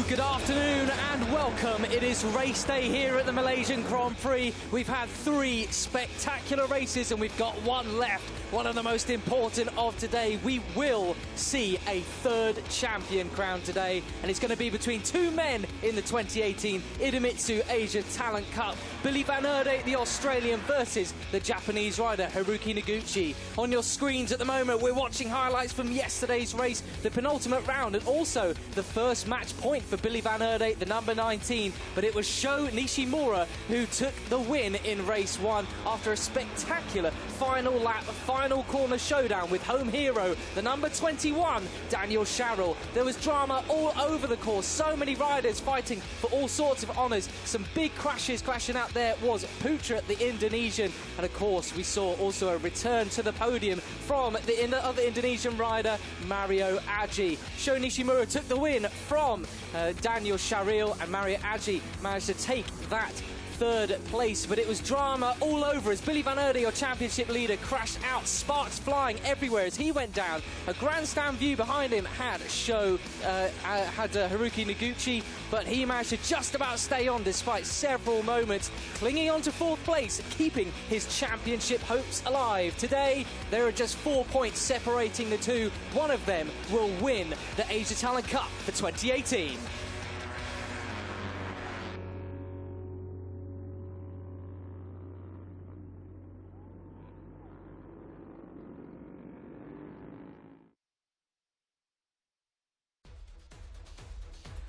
Good afternoon and welcome. It is race day here at the Malaysian Grand Prix. We've had 3 spectacular races and we've got one left, one of the most important of today. We will see a 3rd champion crowned today, and it's going to be between 2 men in the 2018 Idemitsu Asia Talent Cup. Billy Van Erde, the Australian, versus the Japanese rider Haruki Noguchi. On your screens at the moment, we're watching highlights from yesterday's race, the penultimate round, and also the first match point for Billy Van Erde, the number 19. But it was Sho Nishimura who took the win in race 1 after a spectacular final lap, final corner showdown with home hero, the number 21, Daniel Sharrell. There was drama all over the course, so many riders fighting for all sorts of honours. Some big crashes. Crashing out there was Putra, the Indonesian, and of course we saw also a return to the podium from the other Indonesian rider, Mario Aji. Sho Nishimura took the win from Daniel Sharrell, and Mario Aji managed to take that 3rd place, but it was drama all over as Billy Van Erde, your championship leader, crashed out, sparks flying everywhere as he went down. A grandstand view behind him had Haruki Noguchi, but he managed to just about stay on despite several moments, clinging on to 4th place, keeping his championship hopes alive. Today, there are just 4 points separating the two. One of them will win the Asia Talent Cup for 2018.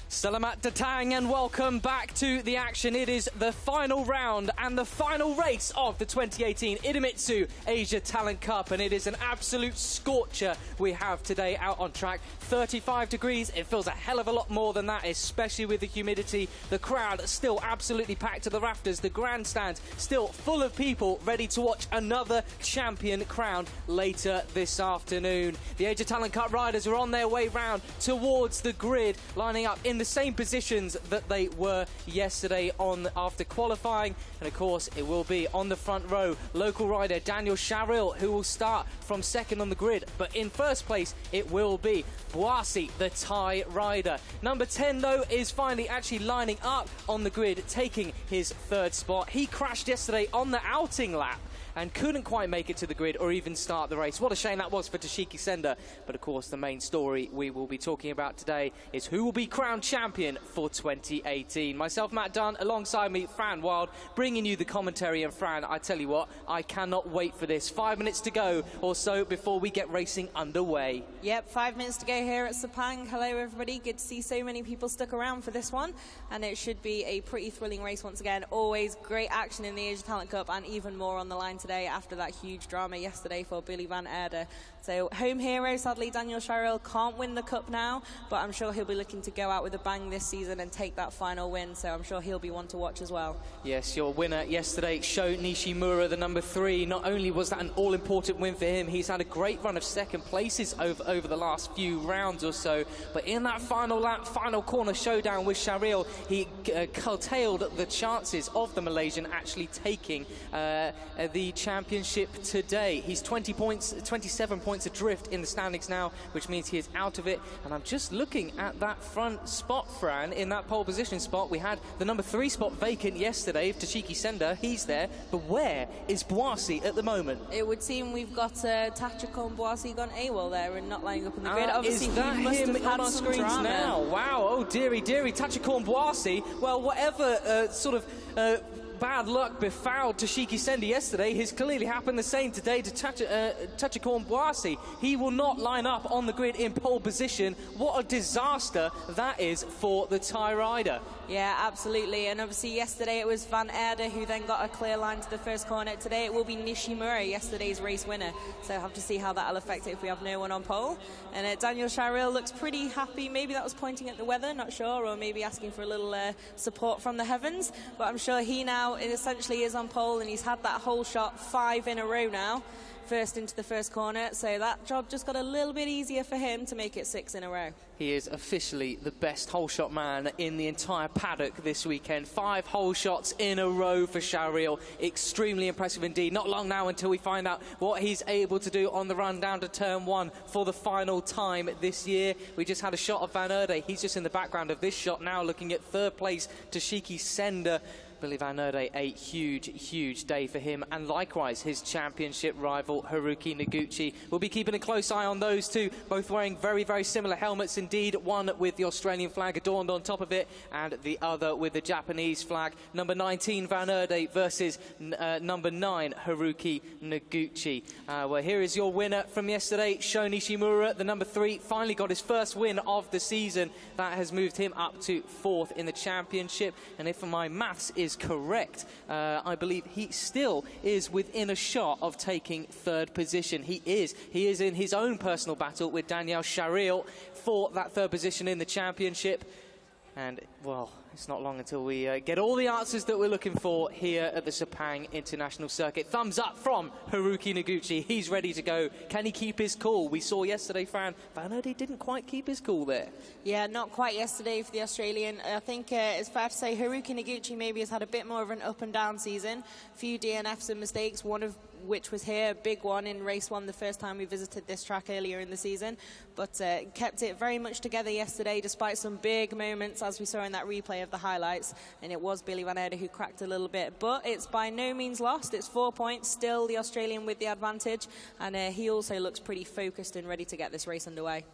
Selamat datang and welcome back to the action. It is the final round and the final race of the 2018 Idemitsu Asia Talent Cup, and it is an absolute scorcher we have today out on track. 35 degrees, it feels a hell of a lot more than that, especially with the humidity. The crowd still absolutely packed to the rafters, the grandstand still full of people ready to watch another champion crowned later this afternoon. The Asia Talent Cup riders are on their way round towards the grid, lining up in the same positions that they were yesterday on after qualifying, and of course it will be on the front row local rider Daniel Sharrell, who will start from 2nd on the grid, but in 1st place it will be Boasi, the Thai rider. Number 10 though is finally actually lining up on the grid, taking his 3rd spot. He crashed yesterday on the outing lap and couldn't quite make it to the grid or even start the race. What a shame that was for Toshiki Senda. But of course, the main story we will be talking about today is who will be crowned champion for 2018. Myself, Matt Dunn, alongside me, Fran Wild, bringing you the commentary. And Fran, I tell you what, I cannot wait for this. 5 minutes to go or so before we get racing underway. Yep, 5 minutes to go here at Sepang. Hello, everybody. Good to see so many people stuck around for this one. And it should be a pretty thrilling race once again. Always great action in the Asia Talent Cup, and even more on the line today after that huge drama yesterday for Billy Van Erde. So home hero, sadly, Daniel Sharrell can't win the cup now, but I'm sure he'll be looking to go out with a bang this season and take that final win, so I'm sure he'll be one to watch as well. Yes, your winner yesterday, Sho Nishimura, the number 3. Not only was that an all-important win for him, he's had a great run of 2nd places over the last few rounds or so, but in that final lap, final corner showdown with Sharrell, he curtailed the chances of the Malaysian actually taking the championship today. He's 27 points adrift in the standings now, which means he is out of it. And I'm just looking at that front spot, Fran, in that pole position spot. We had the number 3 spot vacant yesterday, Toshiki Senda. He's there, but where is Boasi at the moment? It would seem we've got Tachikon Boasi gone AWOL there and not lining up in the grid. Obviously, is that him on our screens now? Wow, oh dearie, dearie, Tachikon Boasi. Well, whatever bad luck befouled Toshiki Senda yesterday has clearly happened the same today to Tachikon Boasi. He will not line up on the grid in pole position. What a disaster that is for the Thai rider. Yeah, absolutely. And obviously yesterday it was Van Erde who then got a clear line to the 1st corner. Today it will be Nishimura, yesterday's race winner. So I'll have to see how that'll affect it if we have no one on pole. And Daniel Sharrell looks pretty happy. Maybe that was pointing at the weather, not sure, or maybe asking for a little support from the heavens. But I'm sure he now now essentially is on pole, and he's had that whole shot 5 in a row now. First into the first corner, so that job just got a little bit easier for him to make it 6 in a row. He is officially the best hole shot man in the entire paddock this weekend. 5 hole shots in a row for Shariel. Extremely impressive indeed. Not long now until we find out what he's able to do on the run down to turn 1 for the final time this year. We just had a shot of Van Erde. He's just in the background of this shot now, looking at 3rd place Toshiki Sender. Billy Van Erde, a huge day for him, and likewise his championship rival Haruki Noguchi. We'll be keeping a close eye on those two, both wearing very similar helmets indeed, one with the Australian flag adorned on top of it and the other with the Japanese flag. Number 19 Van Erde versus number 9 Haruki Noguchi. Well, here is your winner from yesterday, Sho Nishimura, the number 3, finally got his first win of the season. That has moved him up to 4th in the championship, and if my maths is correct, I believe he still is within a shot of taking 3rd position. He is in his own personal battle with Daniel Shariel for that 3rd position in the championship. And, well, it's not long until we get all the answers that we're looking for here at the Sepang International Circuit. Thumbs up from Haruki Noguchi. He's ready to go. Can he keep his cool? We saw yesterday, Van Erde didn't quite keep his cool there. Yeah, not quite yesterday for the Australian. I think it's fair to say Haruki Noguchi maybe has had a bit more of an up and down season. A few DNFs and mistakes, one of which was here, a big one in race 1 the first time we visited this track earlier in the season, but kept it very much together yesterday despite some big moments as we saw in that replay of the highlights, and it was Billy Van Erde who cracked a little bit, but it's by no means lost. It's 4 points, still the Australian with the advantage, and he also looks pretty focused and ready to get this race underway.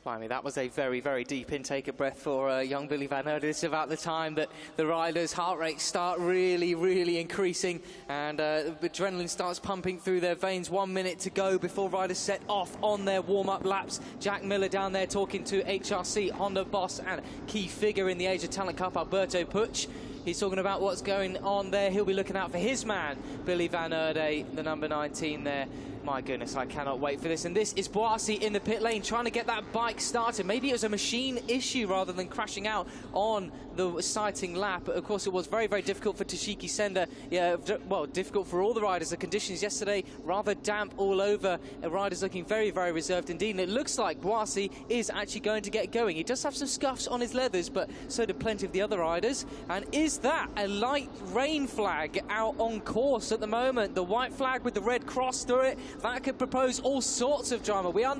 Blimey, that was a very deep intake of breath for young Billy Van Erde. It's about the time that the riders' heart rates start really increasing, and the adrenaline starts pumping through their veins. 1 minute to go before riders set off on their warm-up laps. Jack Miller down there talking to HRC, Honda boss and key figure in the Asia Talent Cup, Alberto Puig. He's talking about what's going on there. He'll be looking out for his man, Billy Van Erde, the number 19 there. My goodness, I cannot wait for this. And this is Boasi in the pit lane trying to get that bike started. Maybe it was a machine issue rather than crashing out on the sighting lap. But of course, it was very difficult for Toshiki Sender. Yeah, well, difficult for all the riders. The conditions yesterday rather damp all over. The riders looking very reserved indeed. And it looks like Boasi is actually going to get going. He does have some scuffs on his leathers, but so do plenty of the other riders. And is that a light rain flag out on course at the moment? The white flag with the red cross through it. That could propose all sorts of drama. We are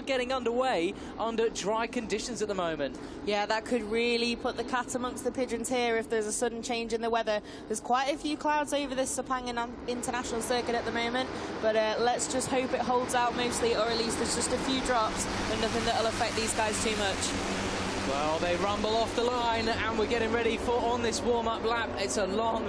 getting underway under dry conditions at the moment. Yeah, that could really put the cat amongst the pigeons here if there's a sudden change in the weather. There's quite a few clouds over this Sepang International Circuit at the moment, but let's just hope it holds out mostly, or at least there's just a few drops and nothing that'll affect these guys too much. Well, they rumble off the line, and we're getting ready for on this warm-up lap. It's a long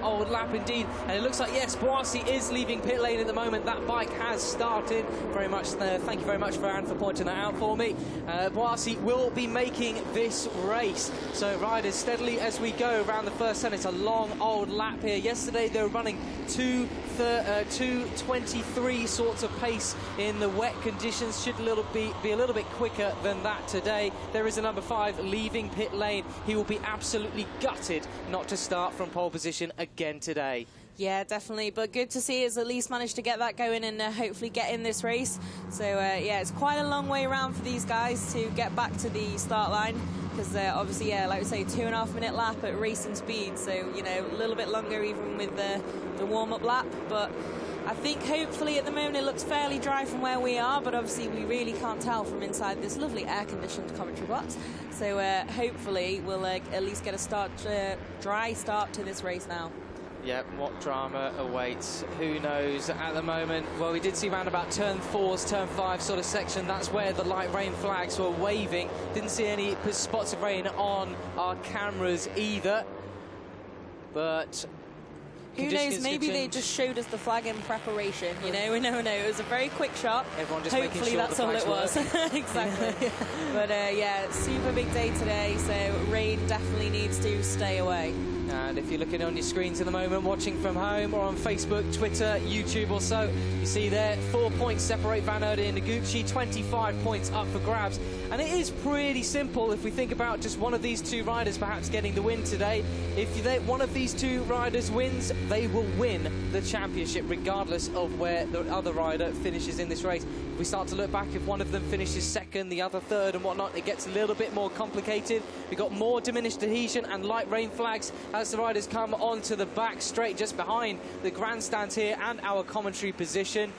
old lap indeed, and it looks like, yes, Boasi is leaving pit lane at the moment. That bike has started. Thank you very much, Van, for pointing that out for me. Boasi will be making this race. So riders steadily as we go around the first turn. It's a long old lap here. Yesterday they were running 2:23 sorts of pace in the wet conditions. Should be a little bit quicker than that today. There is a number 5 leaving pit lane. He will be absolutely gutted not to start from pole position again today. Yeah, definitely, but good to see us at least manage to get that going and hopefully get in this race. So yeah, it's quite a long way around for these guys to get back to the start line, because obviously, yeah, like we say, 2.5 minute lap at racing speed, so you know, a little bit longer even with the warm-up lap. But I think hopefully at the moment it looks fairly dry from where we are, but obviously we really can't tell from inside this lovely air-conditioned commentary box. So hopefully we'll at least get a dry start to this race now. Yep, what drama awaits, who knows at the moment. Well, we did see around about turn 4's, turn 5 sort of section. That's where the light rain flags were waving. Didn't see any spots of rain on our cameras either. But who knows, maybe they just showed us the flag in preparation, you know, we never know. It was a very quick shot. Everyone just hopefully making sure that's all it was. Exactly. But yeah, super big day today, so rain definitely needs to stay away. And if you're looking on your screens at the moment, watching from home or on Facebook, Twitter, YouTube or so, you see there 4 points separate Van Erde and Noguchi, 25 points up for grabs. And it is pretty simple if we think about just one of these two riders perhaps getting the win today. If one of these two riders wins, they will win the championship regardless of where the other rider finishes in this race. If we start to look back, if one of them finishes second, the other third and whatnot, it gets a little bit more complicated. We've got more diminished adhesion and light rain flags as the riders come onto the back straight just behind the grandstands here and our commentary position.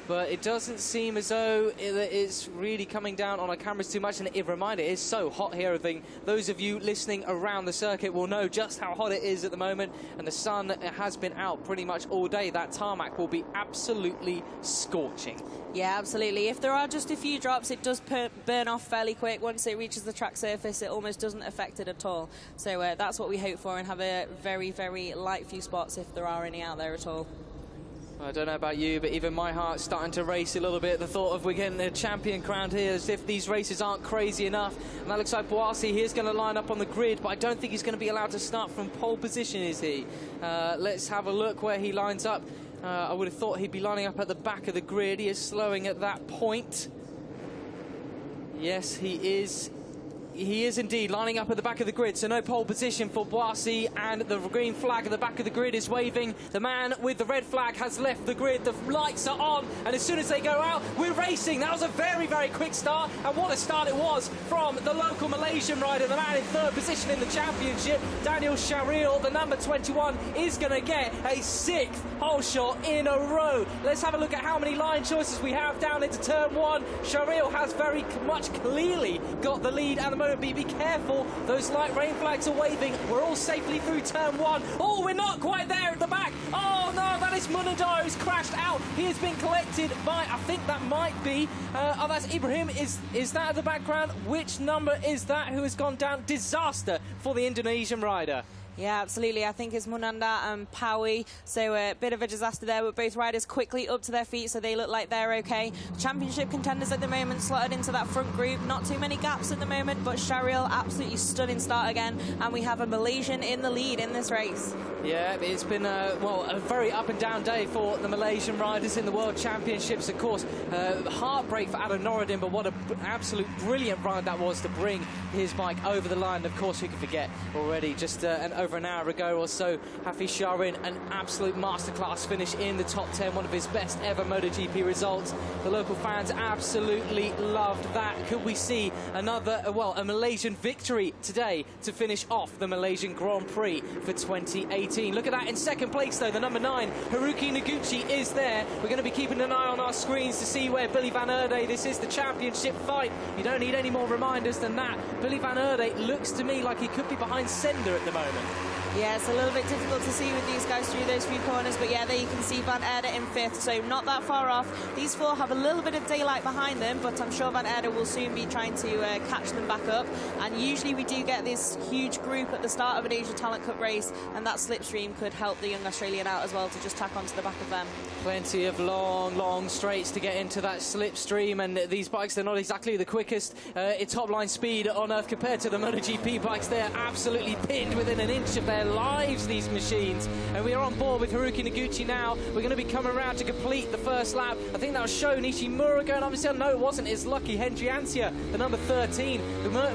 But it doesn't seem as though it's really coming down on our cameras too much. And a reminder, it is so hot here. I think those of you listening around the circuit will know just how hot it is at the moment. And the sun has been out pretty much all day. That tarmac will be absolutely scorching. Yeah, absolutely. If there are just a few drops, it does burn off fairly quick. Once it reaches the track surface, it almost doesn't affect it at all. So that's what we hope for, and have a very, very light few spots if there are any out there at all. I don't know about you, but even my heart's starting to race a little bit. The thought of we're getting a champion crowned here, as if these races aren't crazy enough. And that looks like Boasi, he's going to line up on the grid, but I don't think he's going to be allowed to start from pole position, is he? Let's have a look where he lines up. I would have thought he'd be lining up at the back of the grid. He is slowing at that point. Yes, he is. He is indeed lining up at the back of the grid, so no pole position for Boasi, and the green flag at the back of the grid is waving. The man with the red flag has left the grid. The lights are on, and as soon as they go out, we're racing. That was a very, very quick start, and what a start it was from the local Malaysian rider, the man in third position in the championship, Daniel Shahril. The number 21 is going to get a 6th hole shot in a row. Let's have a look at how many line choices we have down into turn 1. Shahril has very much clearly got the lead at the moment. Be careful, those light rain flags are waving. We're all safely through turn 1. Oh, we're not quite there at the back. Oh no, that is Munandar who's crashed out. He has been collected by, I think that might be, oh, that's Ibrahim. Is that at the background? Which number is that who has gone down? Disaster for the Indonesian rider. Yeah, absolutely. I think it's Munanda and Pawi. So a bit of a disaster there, but both riders quickly up to their feet, so they look like they're okay. Championship contenders at the moment slotted into that front group. Not too many gaps at the moment, but Shahril, absolutely stunning start again. And we have a Malaysian in the lead in this race. Yeah, it's been a very up and down day for the Malaysian riders in the World Championships. Of course, heartbreak for Adam Norridin, but what an absolute brilliant run that was to bring his bike over the line. Of course, who can forget already just over an hour ago or so, Hafiz Sharin, an absolute masterclass finish in the top 10, one of his best ever MotoGP results. The local fans absolutely loved that. Could we see another, a Malaysian victory today to finish off the Malaysian Grand Prix for 2018? Look at that in second place though, the number 9, Haruki Noguchi is there. We're going to be keeping an eye on our screens to see where Billy Van Erde, this is the championship fight. You don't need any more reminders than that. Billy Van Erde looks to me like he could be behind Sender at the moment. Yeah, it's a little bit difficult to see with these guys through those few corners, but yeah, there you can see Van Erde in 5th, so not that far off. These 4 have a little bit of daylight behind them, but I'm sure Van Erde will soon be trying to catch them back up. And usually we do get this huge group at the start of an Asia Talent Cup race, and that slipstream could help the young Australian out as well to just tack onto the back of them. Plenty of long straights to get into that slipstream, and these bikes, they're not exactly the quickest in top line speed on earth compared to the MotoGP bikes. They're absolutely pinned within an inch of their lives, these machines. And we are on board with Haruki Noguchi now. We're going to be coming around to complete the first lap. I think that was Sho Nishimura going up. No, it wasn't. It's Lucky Hendriantia, the number 13,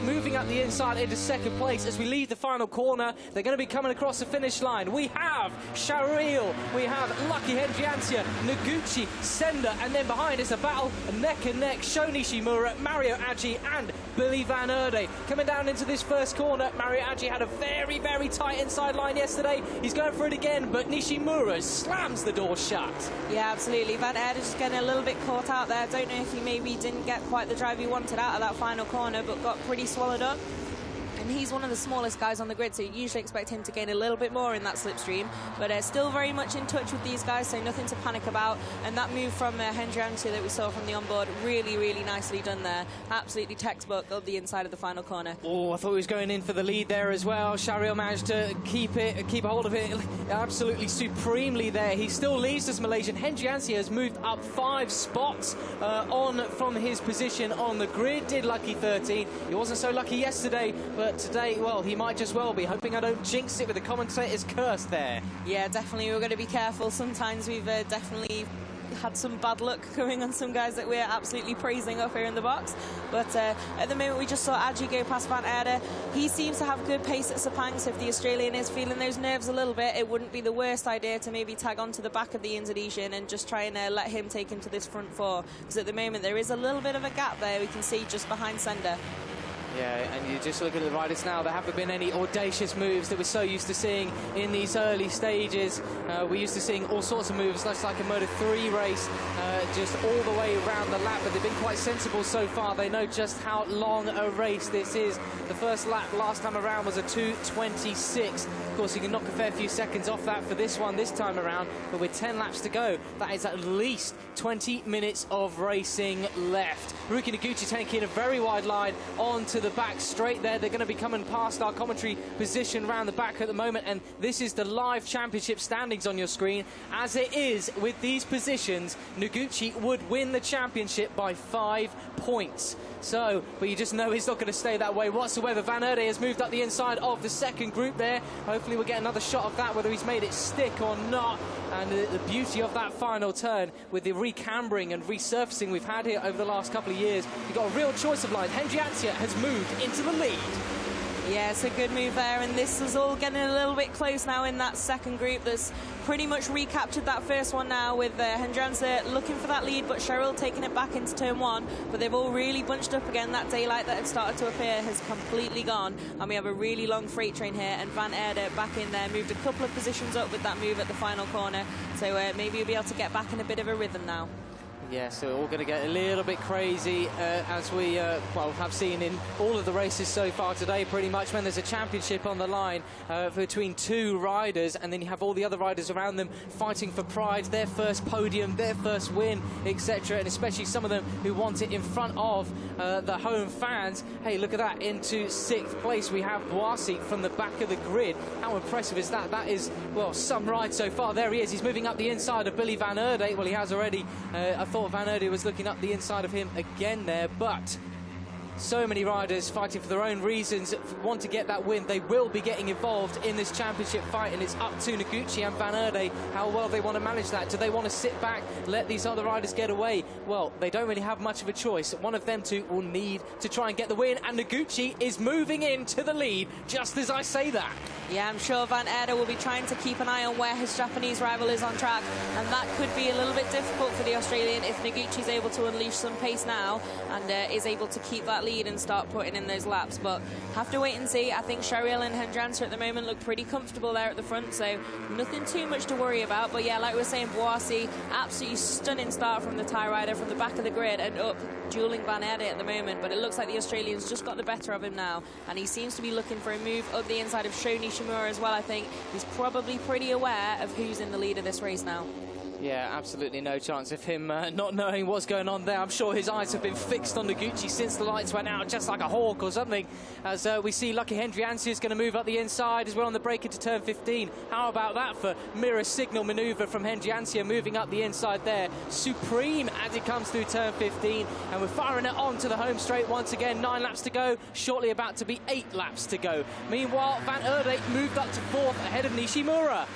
moving up the inside into second place as we leave the final corner. They're going to be coming across the finish line. We have Shahril, we have Lucky Hendriantia, Noguchi, Sender, and then behind us a battle neck and neck. Sho Nishimura, Mario Aggi, and Billy Van Erde. Coming down into this first corner, Mario Aggi had a very, very tight inside line yesterday. He's going for it again, but Nishimura slams the door shut. Yeah, absolutely. Van Erde just getting a little bit caught out there. Don't know if he maybe didn't get quite the drive he wanted out of that final corner, but got pretty swallowed up. And he's one of the smallest guys on the grid, so you usually expect him to gain a little bit more in that slipstream, but still very much in touch with these guys, so nothing to panic about. And that move from Hendriantia that we saw from the onboard, really, really nicely done there. Absolutely textbook up the inside of the final corner. Oh, I thought he was going in for the lead there as well. Shahril managed to keep a hold of it absolutely supremely there. He still leads this Malaysian. Hendriantia has moved up 5 spots on from his position on the grid. Did lucky 13. He wasn't so lucky yesterday, but today, well, he might just well be. Hoping I don't jinx it with the commentator's curse there. Yeah, definitely. We're going to be careful. Sometimes we've definitely had some bad luck coming on some guys that we're absolutely praising up here in the box. But at the moment, we just saw Aji go past Van Erde. He seems to have good pace at Sepang, so if the Australian is feeling those nerves a little bit, it wouldn't be the worst idea to maybe tag on to the back of the Indonesian and just try and let him take him to this front four. Because at the moment, there is a little bit of a gap there, we can see just behind Sender. Yeah, and you just look at the riders now, there haven't been any audacious moves that we're so used to seeing in these early stages. We're used to seeing all sorts of moves, like a Moto3 race, just all the way around the lap, but they've been quite sensible so far. They know just how long a race this is. The first lap last time around was a 2:26. Of course, you can knock a fair few seconds off that for this one this time around, but with 10 laps to go, that is at least 20 minutes of racing left. Ryuki Noguchi taking a very wide line onto the back straight there. They're going to be coming past our commentary position round the back at the moment, and this is the live championship standings on your screen. As it is with these positions, Noguchi would win the championship by 5 points. So, but you just know he's not going to stay that way whatsoever. Van Erde has moved up the inside of the second group there. Hopefully we'll get another shot of that, whether he's made it stick or not. And the beauty of that final turn with the recambering and resurfacing we've had here over the last couple of years, you've got a real choice of lines. Hendry-Ancia has moved into the lead. Yeah, it's a good move there, and this is all getting a little bit close now in that second group that's pretty much recaptured that first one now, with Hendry-Ancia looking for that lead, but Cheryl taking it back into turn one. But they've all really bunched up again. That daylight that had started to appear has completely gone, and we have a really long freight train here, and Van Erde back in there, moved a couple of positions up with that move at the final corner, so maybe he'll be able to get back in a bit of a rhythm now. Yeah, so we're all going to get a little bit crazy, as we well, have seen in all of the races so far today, pretty much, when there's a championship on the line between two riders, and then you have all the other riders around them fighting for pride, their first podium, their first win, etc., and especially some of them who want it in front of the home fans. Hey, look at that, into 6th place we have Boasi from the back of the grid. How impressive is that? That is, well, some ride so far. There he is, he's moving up the inside of Billy Van Erde. Well, he has already. I thought Van Erde was looking up the inside of him again there, but so many riders fighting for their own reasons, want to get that win. They will be getting involved in this championship fight, and it's up to Noguchi and Van Erde how well they want to manage that. Do they want to sit back, let these other riders get away? Well, they don't really have much of a choice. One of them two will need to try and get the win, and Noguchi is moving into the lead just as I say that. Yeah, I'm sure Van Erde will be trying to keep an eye on where his Japanese rival is on track, and that could be a little bit difficult for the Australian if Noguchi's able to unleash some pace now and is able to keep that lead and start putting in those laps. But have to wait and see. I think Cheryl and Hendry-Ancia at the moment look pretty comfortable there at the front, so nothing too much to worry about. But yeah, like we were saying, Boasi, absolutely stunning start from the Thai rider from the back of the grid and up, dueling Van Erde at the moment. But it looks like the Australian's just got the better of him now, and he seems to be looking for a move up the inside of Sho Nishimura as well. I think he's probably pretty aware of who's in the lead of this race now. Yeah, absolutely no chance of him not knowing what's going on there. I'm sure his eyes have been fixed on Noguchi since the lights went out, just like a hawk or something, as we see Lucky Hendry-Ancia is going to move up the inside as we're on the break into turn 15. How about that for mirror signal manoeuvre from Hendry-Ancia, moving up the inside there. Supreme as it comes through turn 15, and we're firing it on to the home straight once again. 9 laps to go, shortly about to be 8 laps to go. Meanwhile, Van Erde moved up to 4th ahead of Nishimura.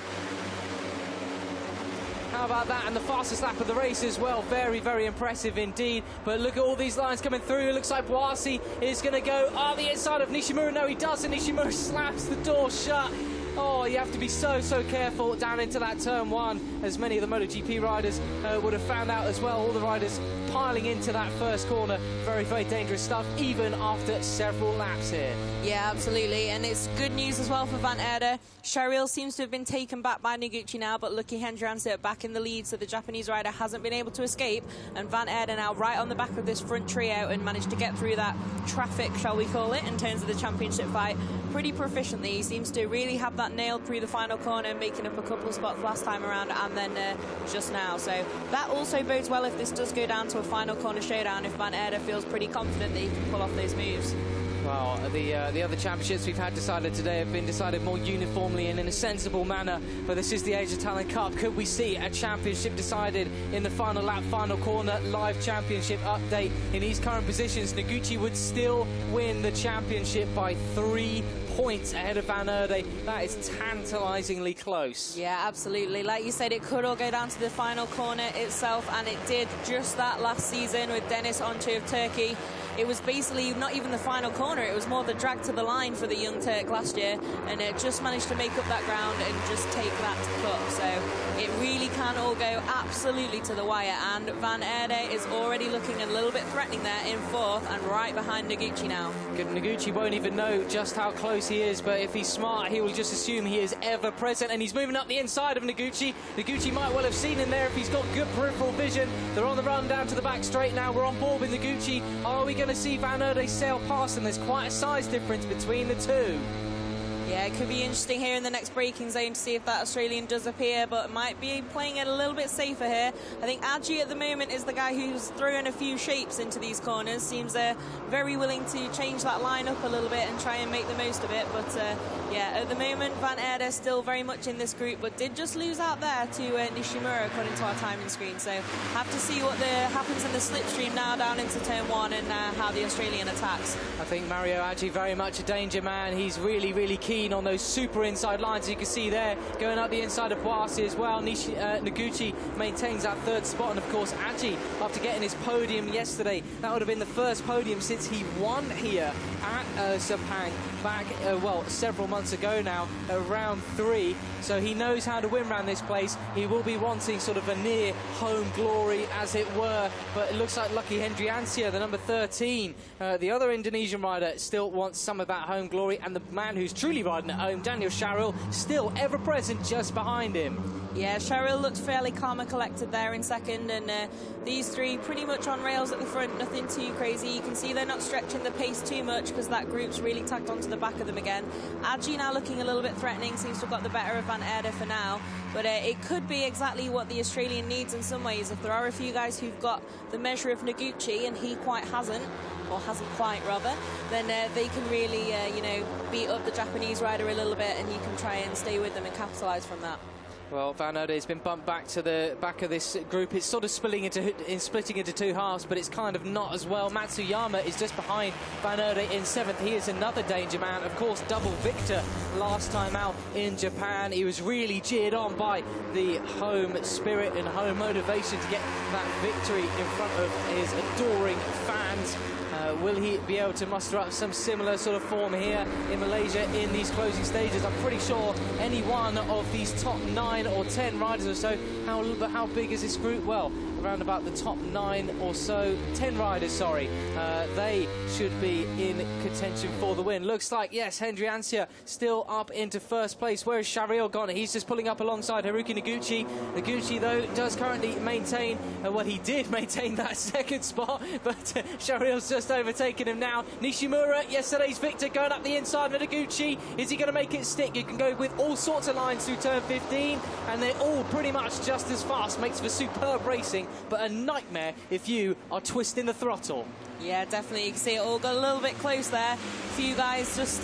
How about that? And the fastest lap of the race as well. Very, very impressive indeed. But look at all these lines coming through. It looks like Boasi is going to go the inside of Nishimura. No, he doesn't. Nishimura slaps the door shut. Oh, you have to be so careful down into that turn 1, as many of the MotoGP riders would have found out as well. All the riders piling into that first corner. Very, very dangerous stuff, even after several laps here. Yeah, absolutely. And it's good news as well for Van Erde. Cheryl seems to have been taken back by Noguchi now, but Lucky Hendry-Ancia back in the lead, so the Japanese rider hasn't been able to escape. And Van Erde now right on the back of this front trio and managed to get through that traffic, shall we call it, in terms of the championship fight pretty proficiently. He seems to really have that nailed through the final corner, making up a couple of spots last time around and then just now. So that also bodes well if this does go down to a final corner showdown, if Van Erde feels pretty confident that he can pull off those moves. Well, the other championships we've had decided today have been decided more uniformly and in a sensible manner, but this is the Asia Talent Cup. Could we see a championship decided in the final lap, final corner? Live championship update. In these current positions, Noguchi would still win the championship by 3 points ahead of Van Erde. That is tantalisingly close. Yeah, absolutely. Like you said, it could all go down to the final corner itself, and it did just that last season with Deniz Onçu of Turkey. It was basically not even the final corner, it was more the drag to the line for the young Turk last year, and it just managed to make up that ground and just take that to cup. So it really can all go absolutely to the wire, and Van Erde is already looking a little bit threatening there in fourth and right behind Noguchi now. Noguchi won't even know just how close he is, but if he's smart, he will just assume he is ever present, and he's moving up the inside of Noguchi. Noguchi might well have seen him there if he's got good peripheral vision. They're on the run down to the back straight now. We're on board with Noguchi. Are we going to see Van Erde sail past them? There's quite a size difference between the two. Yeah, it could be interesting here in the next braking zone to see if that Australian does appear, but might be playing it a little bit safer here. I think Aji at the moment is the guy who's throwing a few shapes into these corners. Seems very willing to change that line up a little bit and try and make the most of it. But yeah, at the moment, Van Erde still very much in this group, but did just lose out there to Nishimura according to our timing screen. So have to see what happens in the slipstream now down into turn one and how the Australian attacks. I think Mario Aji very much a danger man. He's really, really keen on those super inside lines you can see there, going up the inside of Boasi as well. Noguchi maintains that third spot, and of course Aji, after getting his podium yesterday, that would have been the first podium since he won here at Sepang back, well, several months ago now, round 3. So he knows how to win around this place. He will be wanting sort of a near home glory, as it were, but it looks like Lucky Hendriansyah, the number 13, the other Indonesian rider, still wants some of that home glory, and the man who's truly riding at home, Daniel Sharil, still ever present just behind him. Yeah, Sharil looked fairly calm and collected there in second, and these three pretty much on rails at the front, nothing too crazy. You can see they're not stretching the pace too much because that group's really tacked onto the back of them again. Aji now looking a little bit threatening, seems to have got the better of Van Erde for now, but it could be exactly what the Australian needs in some ways. If there are a few guys who've got the measure of Noguchi and he quite hasn't, or hasn't quite rather, then they can really, you know, beat up the Japanese rider a little bit, and you can try and stay with them and capitalise from that. Well, Van Erde has been bumped back to the back of this group. It's sort of splitting into two halves, but it's kind of not as well. Matsuyama is just behind Van Erde in 7th. He is another danger man. Of course, double victor last time out in Japan. He was really cheered on by the home spirit and home motivation to get that victory in front of his adoring fans. Will he be able to muster up some similar sort of form here in Malaysia in these closing stages? I'm pretty sure any one of these top 9 or 10 riders or so, how big is this group? Well, around about the top 9 or so, 10 riders, sorry, they should be in contention for the win. Looks like, yes, Hendriansyah still up into first place. Where is Sharil gone? He's just pulling up alongside Haruki Noguchi. Noguchi, though, does currently maintain, well, he did maintain that second spot, but Sharil's just overtaken him now. Nishimura, yesterday's victor, going up the inside of Noguchi. Is he going to make it stick? You can go with all sorts of lines through turn 15, and they're all pretty much just as fast. Makes for superb racing, but a nightmare if you are twisting the throttle. Yeah, definitely. You can see it all got a little bit close there. A few guys just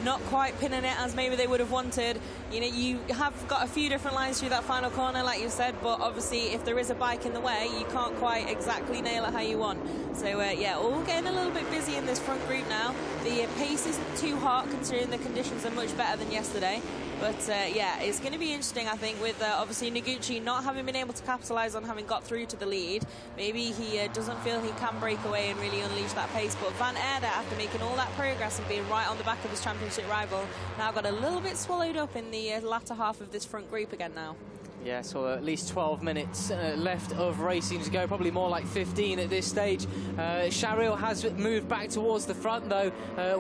not quite pinning it as maybe they would have wanted. You know, you have got a few different lines through that final corner, like you said, but obviously if there is a bike in the way, you can't quite exactly nail it how you want. So, yeah, all getting a little bit busy in this front group now. The pace isn't too hot considering the conditions are much better than yesterday. But, yeah, it's going to be interesting, I think, with obviously Noguchi not having been able to capitalise on having got through to the lead. Maybe he doesn't feel he can break away and really unleash that pace. But Van Erde, after making all that progress and being right on the back of his championship rival, now got a little bit swallowed up in the latter half of this front group again now. Yeah, so at least 12 minutes left of racing to go, probably more like 15 at this stage. Sharil has moved back towards the front, though,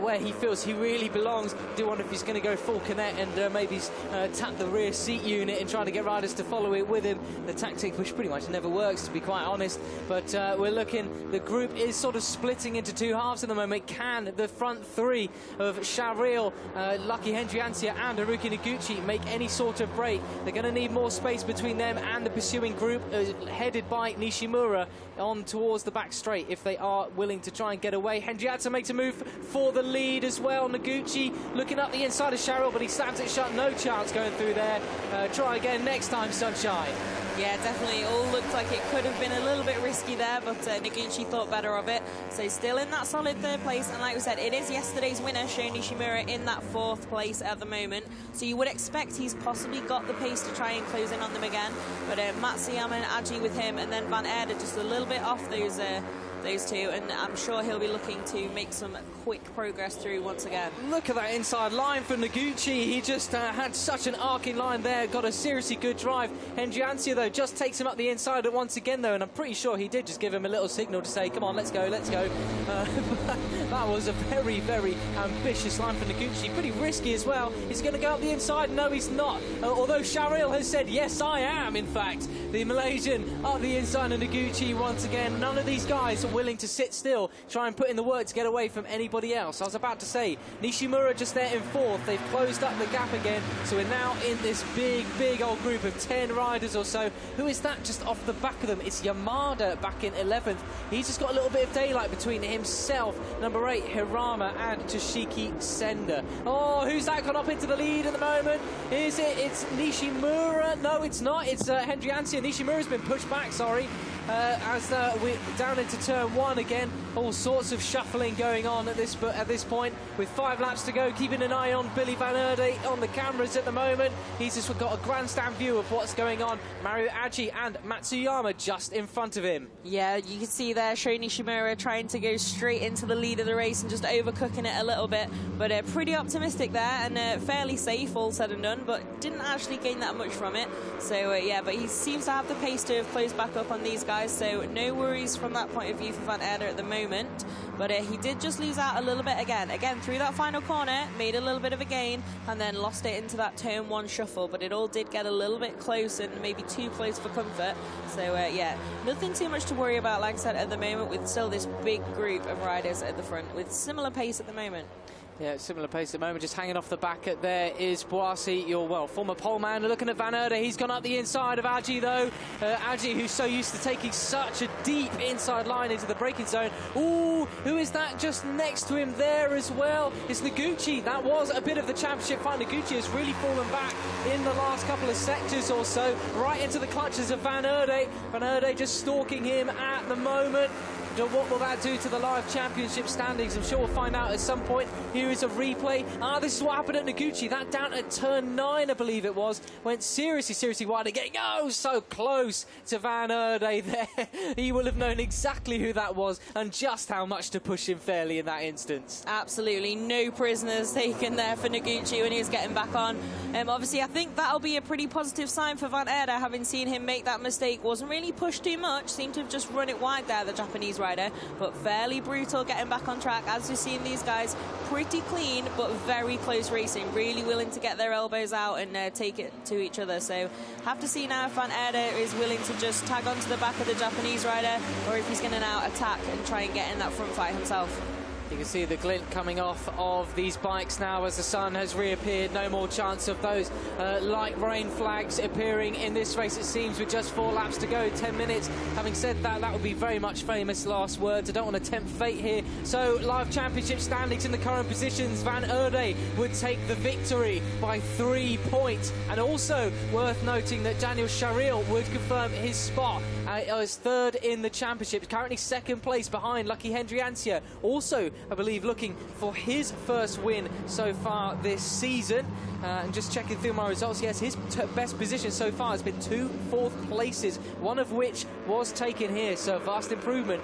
where he feels he really belongs. Do wonder if he's going to go full connect and maybe tap the rear seat unit and try to get riders to follow it with him. The tactic, which pretty much never works, to be quite honest. But we're looking, the group is sort of splitting into two halves at the moment. Can the front three of Sharil, Lucky Hendriansyah and Haruki Noguchi make any sort of break? They're going to need more space space between them and the pursuing group, headed by Nishimura, on towards the back straight if they are willing to try and get away. Hendriatsu makes a move for the lead as well. Noguchi looking up the inside of Sharil, but he slams it shut. No chance going through there. Try again next time, Sunshine. Yeah, definitely. All looked like it could have been a little bit risky there, but Noguchi thought better of it. So still in that solid third place. And like we said, it is yesterday's winner, Sho Nishimura, in that fourth place at the moment. So you would expect he's possibly got the pace to try and close in on them again. But Matsuyama and Aji with him, and then Van Erde just a little bit off those two, and I'm sure he'll be looking to make some quick progress through once again. Look at that inside line for Noguchi. He just had such an arcing line there, got a seriously good drive. Hendriatsu, though, just takes him up the inside once again, though, and I'm pretty sure he did just give him a little signal to say, come on, let's go, let's go. That was a very, very ambitious line for Noguchi. Pretty risky as well. He's going to go up the inside. No, he's not. Although Sharil has said, yes, I am, in fact. The Malaysian up the inside of Noguchi once again. None of these guys are willing to sit still, try and put in the work to get away from anybody else. I was about to say, Nishimura just there in fourth. They've closed up the gap again, so we're now in this big, big old group of 10 riders or so. Who is that just off the back of them? It's Yamada back in 11th. He's just got a little bit of daylight between himself, number 8, Hirama, and Toshiki Senda. Oh, who's that gone up into the lead at the moment? Is it? It's Nishimura? No, it's not. It's Hendriatsu. Nishimura's been pushed back, sorry. As we're down into turn 1 again. All sorts of shuffling going on at this point, with 5 laps to go. Keeping an eye on Billy Van Erde on the cameras at the moment. He's just got a grandstand view of what's going on. Mario Aji and Matsuyama just in front of him. Yeah, you can see there Sho Nishimura trying to go straight into the lead of the race and just overcooking it a little bit, but pretty optimistic there, and fairly safe all said and done, but didn't actually gain that much from it. So yeah, but he seems to have the pace to have closed back up on these guys, so no worries from that point of view for Van Erde at the moment. But he did just lose out a little bit again through that final corner, made a little bit of a gain, and then lost it into that turn 1 shuffle. But it all did get a little bit close, and maybe too close for comfort. So yeah, nothing too much to worry about, like I said, at the moment, with still this big group of riders at the front with similar pace at the moment. Yeah, similar pace at the moment. Just hanging off the back there is Boasi, your, former pole man. Looking at Van Erde, he's gone up the inside of Aji, though. Aji, who's so used to taking such a deep inside line into the braking zone. Ooh, who is that just next to him there as well? It's Noguchi. That was a bit of the championship fight. Noguchi has really fallen back in the last couple of sectors or so, right into the clutches of Van Erde. Van Erde just stalking him at the moment. What will that do to the live championship standings? I'm sure we'll find out at some point. Here is a replay. This is what happened at Noguchi. That down at turn 9, I believe it was, went seriously wide again. Oh, so close to Van Erde there. He will have known exactly who that was and just how much to push him fairly in that instance. Absolutely no prisoners taken there for Noguchi when he was getting back on. Obviously, I think that'll be a pretty positive sign for Van Erde, having seen him make that mistake. Wasn't really pushed too much, seemed to have just run it wide there, the Japanese rider, but fairly brutal getting back on track. As we've seen these guys, pretty clean but very close racing, really willing to get their elbows out and take it to each other. So have to see now if Van Erde is willing to just tag onto the back of the Japanese rider, or if he's going to now attack and try and get in that front fight himself. You can see the glint coming off of these bikes now as the sun has reappeared. No more chance of those light rain flags appearing in this race, it seems, with just 4 laps to go, 10 minutes. Having said that, that would be very much famous last words. I don't want to tempt fate here. So, live championship standings in the current positions. Van Erde would take the victory by 3 points. And also worth noting that Daniel Sharil would confirm his spot as 3rd in the championship. Currently 2nd place behind Lucky Hendriatsu. Also, I believe, looking for his first win so far this season. And just checking through my results, yes, his best position so far has been 2 4th places, one of which was taken here. So a vast improvement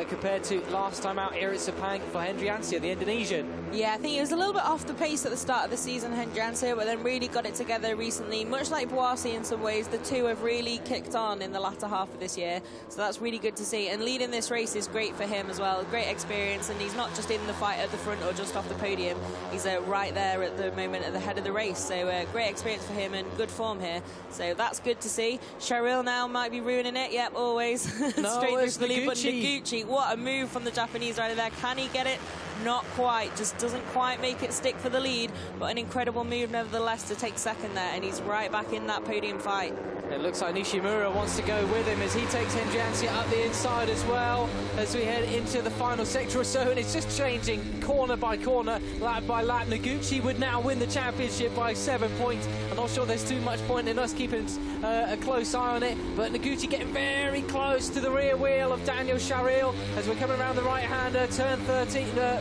compared to last time out here at Sepang for Hendriatsu, the Indonesian. Yeah, I think he was a little bit off the pace at the start of the season, Hendriatsu, but then really got it together recently. Much like Boasi in some ways, the two have really kicked on in the latter half of this year. So that's really good to see. And leading this race is great for him as well. Great experience, and he's not just in the fight at the front or just off the podium. He's right there at the moment at the head of the race. So great experience for him and good form here. So that's good to see. Sharil now might be ruining it. Yep, always. No, straight through the lead. But Noguchi, what a move from the Japanese rider there. Can he get it? Not quite. Just doesn't quite make it stick for the lead. But an incredible move nevertheless to take 2nd there. And he's right back in that podium fight. It looks like Nishimura wants to go with him as he takes Hendriantia up the inside as well as we head into the final sector or so, and it's just changing corner by corner, lap by lap. Noguchi would now win the championship by 7 points. I'm not sure there's too much point in us keeping a close eye on it, but Noguchi getting very close to the rear wheel of Daniel Charil as we're coming around the right-hander, turn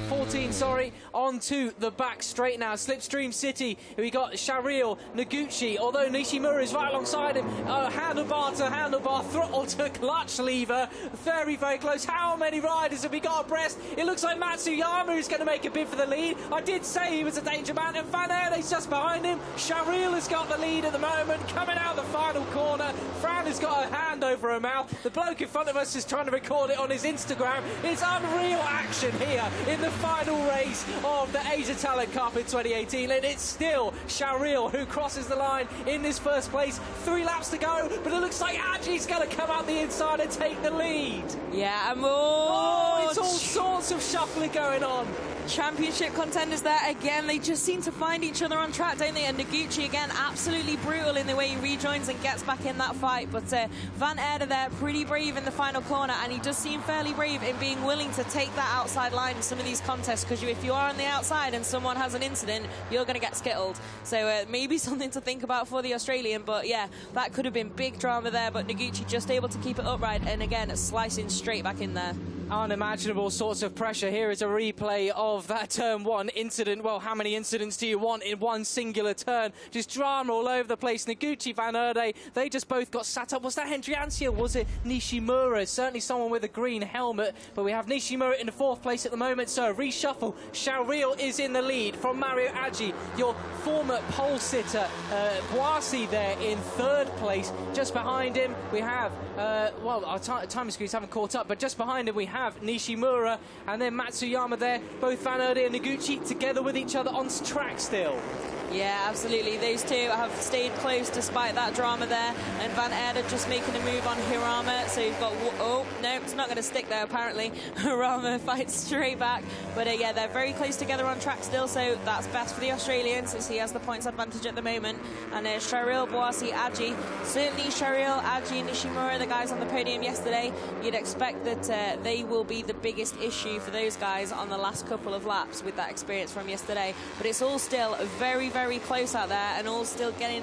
14, onto the back straight now. Slipstream City, we got Charil, Noguchi, although Nishimura is right alongside him. Handlebar to handlebar, throttle to clutch lever, very, very close. How many riders have we got abreast? It looks like Matsuyama is going to make a bid for the lead. I did say he was a danger man, and Van Eerde's just behind him. Charil has got the lead at the moment, coming out the final corner. Fran has got her hand over her mouth. The bloke in front of us is trying to record it on his Instagram. It's unreal action here in the final race of the Asia Talent Cup in 2018, and it's still Charil who crosses the line in this first place. 3 laps to go, but it looks like Aji's going to come out the inside and take the lead. Yeah, and it's all sorts of shuffling going on. Championship contenders there again. They just seem to find each other on track, don't they? And Noguchi again, absolutely brutal in the way he rejoins and gets back in that fight. But Van Eerde there, pretty brave in the final corner, and he does seem fairly brave in being willing to take that outside line in some of these contests, because if you are on the outside and someone has an incident, you're going to get skittled. So maybe something to think about for the Australian. But yeah, that could have been big drama there, but Noguchi just able to keep it upright, and again, slicing straight back in there. Unimaginable sorts of pressure. Here is a replay of that turn 1 incident. Well, how many incidents do you want in one singular turn? Just drama all over the place. Noguchi, Van Eerde, they just both got sat up. Was that Hendriantia? Was it Nishimura? Certainly someone with a green helmet, but we have Nishimura in the 4th place at the moment. So reshuffle. Charil is in the lead from Mario Aji, your former pole sitter. Boissy there in 3rd place. Just behind him we have, well, our time screens haven't caught up, but just behind him we have Nishimura, and then Matsuyama there. Both Van Eerde and Noguchi together with each other on track still. Yeah, absolutely. Those two have stayed close despite that drama there. And Van Eerde just making a move on Hirama. So you've got... Oh, no, it's not going to stick there, apparently. Hirama fights straight back. But yeah, they're very close together on track still. So that's best for the Australian, since he has the points advantage at the moment. And Charil, Boissy, Aji. Certainly Charil, Aji and Nishimura, the guys on the podium yesterday. You'd expect that they will be the biggest issue for those guys on the last couple of laps with that experience from yesterday. But it's all still very, very close out there, and all still getting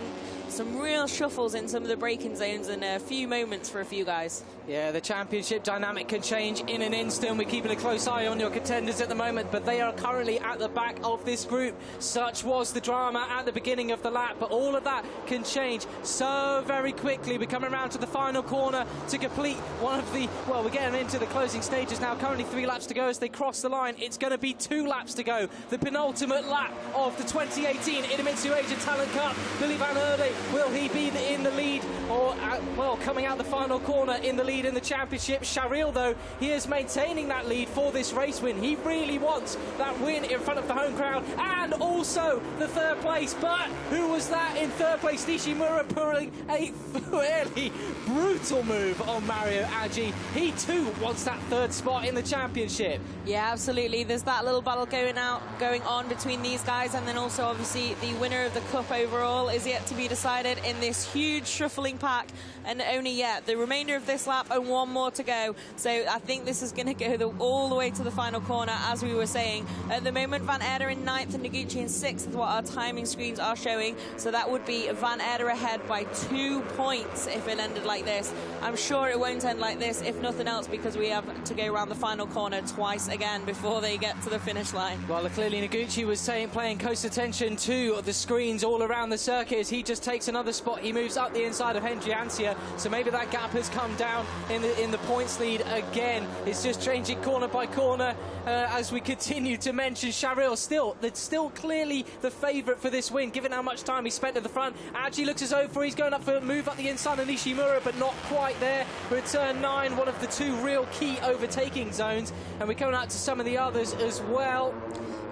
some real shuffles in some of the braking zones, and a few moments for a few guys. Yeah, the championship dynamic can change in an instant. We're keeping a close eye on your contenders at the moment, but they are currently at the back of this group. Such was the drama at the beginning of the lap, but all of that can change so very quickly. We're coming around to the final corner to complete one of the... Well, we're getting into the closing stages now. Currently 3 laps to go as they cross the line. It's going to be 2 laps to go. The penultimate lap of the 2018 Idemitsu Asia Talent Cup. Billy Van Eerde, will he be in the lead, or, well, coming out the final corner in the lead in the championship? Charil, though, he is maintaining that lead for this race win. He really wants that win in front of the home crowd, and also the 3rd place. But who was that in 3rd place? Nishimura pulling a fairly brutal move on Mario Aji. He too wants that 3rd spot in the championship. Yeah, absolutely. There's that little battle going on between these guys, and then also obviously the winner of the cup overall is yet to be decided in this huge shuffling pack, and only yet the remainder of this lap and 1 more to go. So I think this is going to go all the way to the final corner, as we were saying. At the moment, Van Eerde in 9th and Noguchi in 6th is what our timing screens are showing. So that would be Van Eerde ahead by 2 points if it ended like this. I'm sure it won't end like this, if nothing else, because we have to go around the final corner twice again before they get to the finish line. Well, clearly Noguchi was paying close attention to the screens all around the circuit as he just takes another spot. He moves up the inside of Hendriantia, so maybe that gap has come down in the points lead again. It's just changing corner by corner as we continue to mention Charil still clearly the favourite for this win, given how much time he spent at the front. Aji looks as though he's going up for a move up the inside of Nishimura, but not quite there. We're at turn 9, one of the 2 real key overtaking zones, and we're coming out to some of the others as well.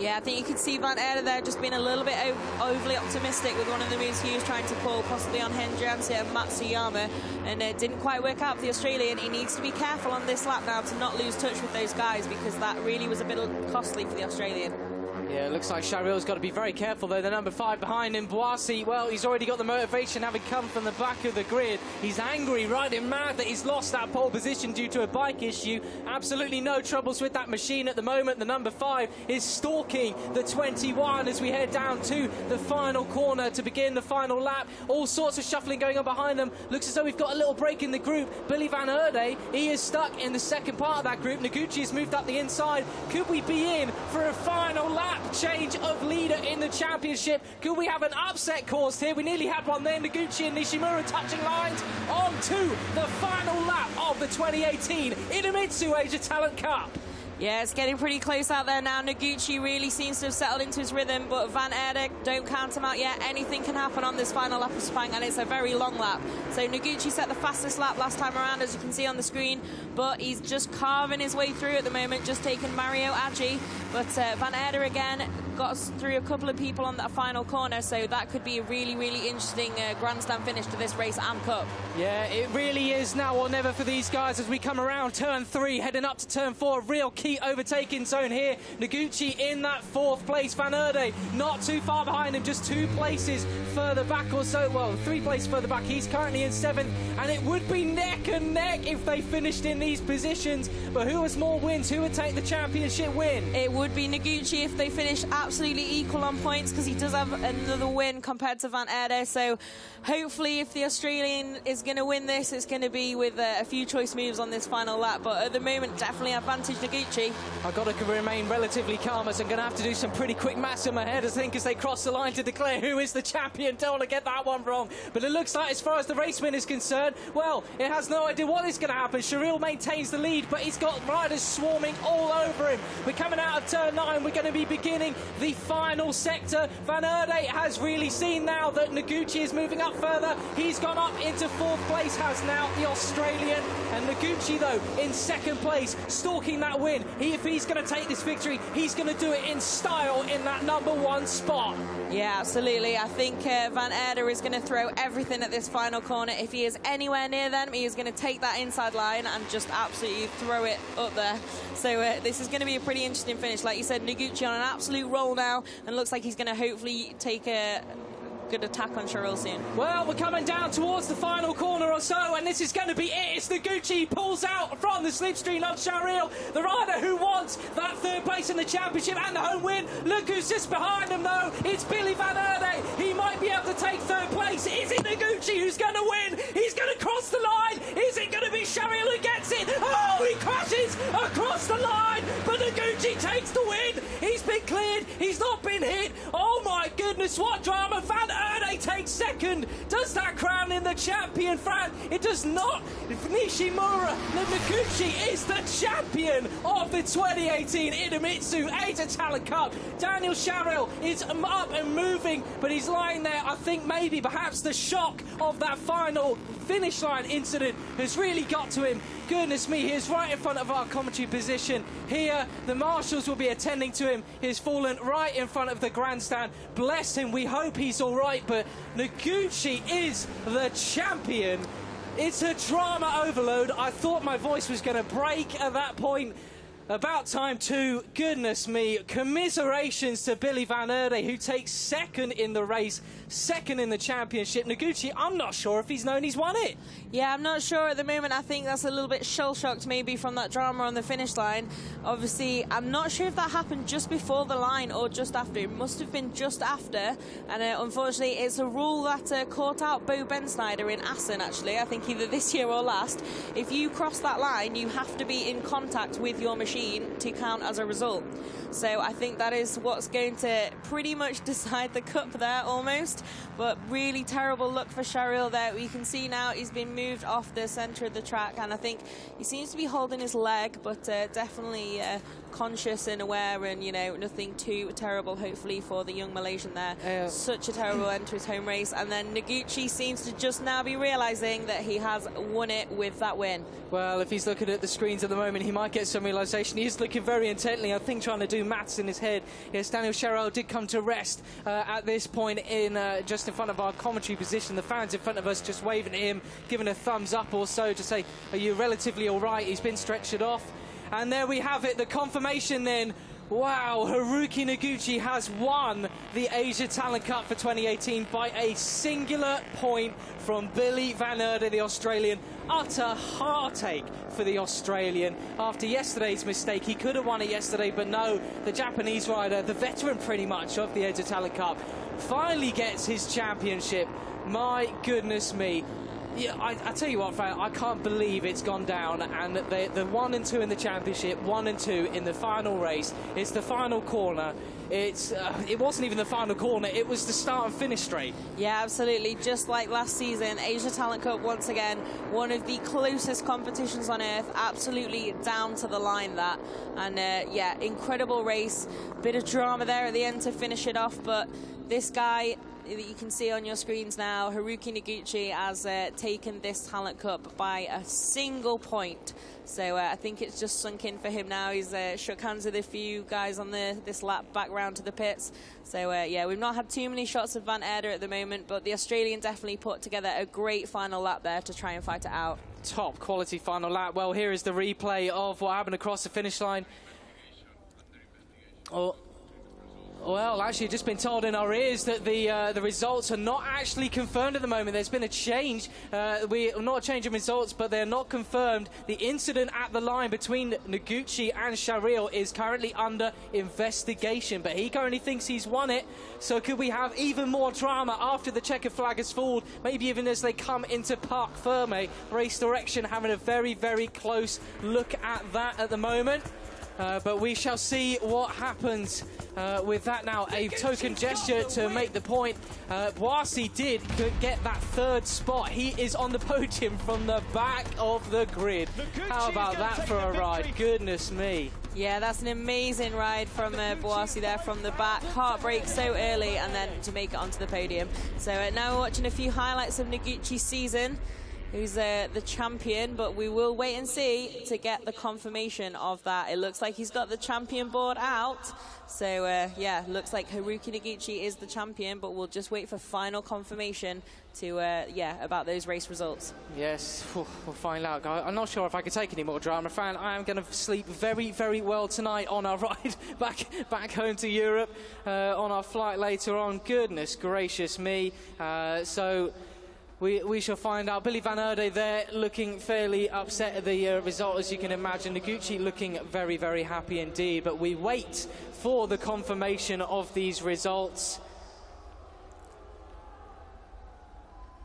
Yeah, I think you could see Van Eerde there just being a little bit overly optimistic with one of the moves he was trying to pull, possibly on Hendriantia and Matsuyama, and it didn't quite work out for the Australian. He needs to be careful on this lap now to not lose touch with those guys, because that really was a bit costly for the Australian. Yeah, it looks like Sharil's got to be very careful, though. The number 5 behind him, Boasi, well, he's already got the motivation having come from the back of the grid. He's angry, riding mad that he's lost that pole position due to a bike issue. Absolutely no troubles with that machine at the moment. The number 5 is stalking the 21 as we head down to the final corner to begin the final lap. All sorts of shuffling going on behind them. Looks as though we've got a little break in the group. Billy Van Erde, he is stuck in the second part of that group. Noguchi has moved up the inside. Could we be in for a final lap change of leader in the championship? Could we have an upset caused here? We nearly had one there. Noguchi and Nishimura touching lines on to the final lap of the 2018 Idemitsu Asia Talent Cup. Yeah, it's getting pretty close out there now. Noguchi really seems to have settled into his rhythm, but Van Erde, don't count him out yet. Anything can happen on this final lap of Sepang, and it's a very long lap. So Noguchi set the fastest lap last time around, as you can see on the screen, but he's just carving his way through at the moment, just taking Mario Aggi. But Van Erde again got us through a couple of people on that final corner, so that could be a really, really interesting grandstand finish to this race and cup. Yeah, it really is now or never for these guys as we come around turn 3, heading up to turn 4. Real key overtaking zone here. Noguchi in that 4th place. Van Erde not too far behind him, just 2 places further back or so. Well, 3 places further back. He's currently in 7th, and it would be neck and neck if they finished in these positions. But who has more wins? Who would take the championship win? It would be Noguchi if they finish absolutely equal on points, because he does have another win compared to Van Erde. So hopefully if the Australian is going to win this, it's going to be with a few choice moves on this final lap. But at the moment, definitely advantage Noguchi. I've got to remain relatively calm as I'm going to have to do some pretty quick maths in my head as they cross the line to declare who is the champion. Don't want to get that one wrong. But it looks like, as far as the race win is concerned, well, it has no idea what is going to happen. Sharil maintains the lead, but he's got riders swarming all over him. We're coming out of turn 9. We're going to be beginning the final sector. Van Erde has really seen now that Noguchi is moving up further. He's gone up into 4th place, has now the Australian. And Noguchi, though, in 2nd place, stalking that win. If he's going to take this victory, he's going to do it in style in that number 1 spot. Yeah, absolutely. I think Van Erde is going to throw everything at this final corner. If he is anywhere near them, he is going to take that inside line and just absolutely throw it up there. So this is going to be a pretty interesting finish. Like you said, Noguchi on an absolute roll now, and looks like he's going to hopefully take a good attack on Sharil soon. Well, we're coming down towards the final corner or so, and this is going to be it. It's Noguchi pulls out from the slipstream of Sharil, the rider who wants that 3rd place in the championship and the home win. Look who's just behind him, though. It's Billy Van Erde. He might be able to take 3rd place. Is it Noguchi who's going to win? He's going to cross the line. Is it going to be Sharil who gets it? Oh, he crashes across the line, but Noguchi takes the win. He's been cleared. He's not been hit. Oh, my goodness, what drama. Van Erde takes 2nd. Does that crown in the champion, Fran? It does not. Nishimura Noguchi is the champion of the 2018 Idemitsu Asia Talent Cup. Daniel Sharil is up and moving, but he's lying there. I think maybe perhaps the shock of that final finish line incident has really got to him. Goodness me, he is right in front of our commentary position here. The marshals will be attending to him. He's fallen right in front of the grandstand. Bless him, we hope he's all right, but Noguchi is the champion. It's a drama overload. I thought my voice was going to break at that point. About time too. Goodness me. Commiserations to Billy Van Erde, who takes 2nd in the race, 2nd in the championship. Noguchi, I'm not sure if he's known he's won it. Yeah, I'm not sure at the moment. I think that's a little bit shell-shocked maybe from that drama on the finish line. Obviously, I'm not sure if that happened just before the line or just after. It must have been just after. And unfortunately, it's a rule that caught out Bo Bensnyder in Assen, actually. I think either this year or last. If you cross that line, you have to be in contact with your machine to count as a result. So I think that is what's going to pretty much decide the cup there almost. But really terrible luck for Sharil there. We can see now he's been moved off the centre of the track, and I think he seems to be holding his leg, but definitely conscious and aware, and you know, nothing too terrible hopefully for the young Malaysian there. Such a terrible end to his home race, and then Noguchi seems to just now be realising that he has won it with that win. Well, if he's looking at the screens at the moment, he might get some realisation. He is looking very intently, I think, trying to do maths in his head. Yes, Daniel Sharil did come to rest at this point in just in front of our commentary position. The fans in front of us just waving at him, giving a thumbs up or so to say, are you relatively all right? He's been stretchered off. And there we have it, the confirmation then. Wow, Haruki Noguchi has won the Asia Talent Cup for 2018 by a singular point from Billy Van Erde, the Australian. Utter heartache for the Australian after yesterday's mistake. He could have won it yesterday, but no, the Japanese rider, the veteran pretty much of the Asia Talent Cup, finally gets his championship. My goodness me. Yeah, I tell you what, Fran, I can't believe it's gone down, and the 1 and 2 in the championship, 1 and 2 in the final race. It's the final corner. It wasn't even the final corner, it was the start and finish straight. Yeah, absolutely. Just like last season, Asia Talent Cup, once again, one of the closest competitions on earth, absolutely down to the line that. And yeah, incredible race. Bit of drama there at the end to finish it off, but this guy that you can see on your screens now, Haruki Noguchi, has taken this Talent Cup by a single point. So I think it's just sunk in for him now. He's shook hands with a few guys on this lap back round to the pits. So yeah, we've not had too many shots of Van Erde at the moment, but the Australian definitely put together a great final lap there to try and fight it out. Top quality final lap. Well, here is the replay of what happened across the finish line. Well, actually, just been told in our ears that the results are not actually confirmed at the moment. There's been a change. Not a change in results, but they're not confirmed. The incident at the line between Noguchi and Shahril is currently under investigation, but he currently thinks he's won it. So could we have even more drama after the checkered flag has fallen? Maybe even as they come into Parc Ferme. Race Direction having a very, very close look at that at the moment. But we shall see what happens with that now. A token gesture to make the point. Boissy did get that third spot. He is on the podium from the back of the grid. How about that for a ride? Goodness me. Yeah, that's an amazing ride from Boissy there from the back. Heartbreak so early and then to make it onto the podium. So now we're watching a few highlights of Noguchi's season. Who's the champion, but we will wait and see to get the confirmation of that. It looks like he's got the champion board out. So, yeah, looks like Haruki Noguchi is the champion, but we'll just wait for final confirmation to, yeah, about those race results. Yes, we'll find out, guys. I'm not sure if I can take any more drama, Fran. I am going to sleep very, very well tonight on our ride back home to Europe, on our flight later on. Goodness gracious me. So we shall find out. Billy Van Erde there looking fairly upset at the result, as you can imagine. Noguchi looking very, very happy indeed. But we wait for the confirmation of these results.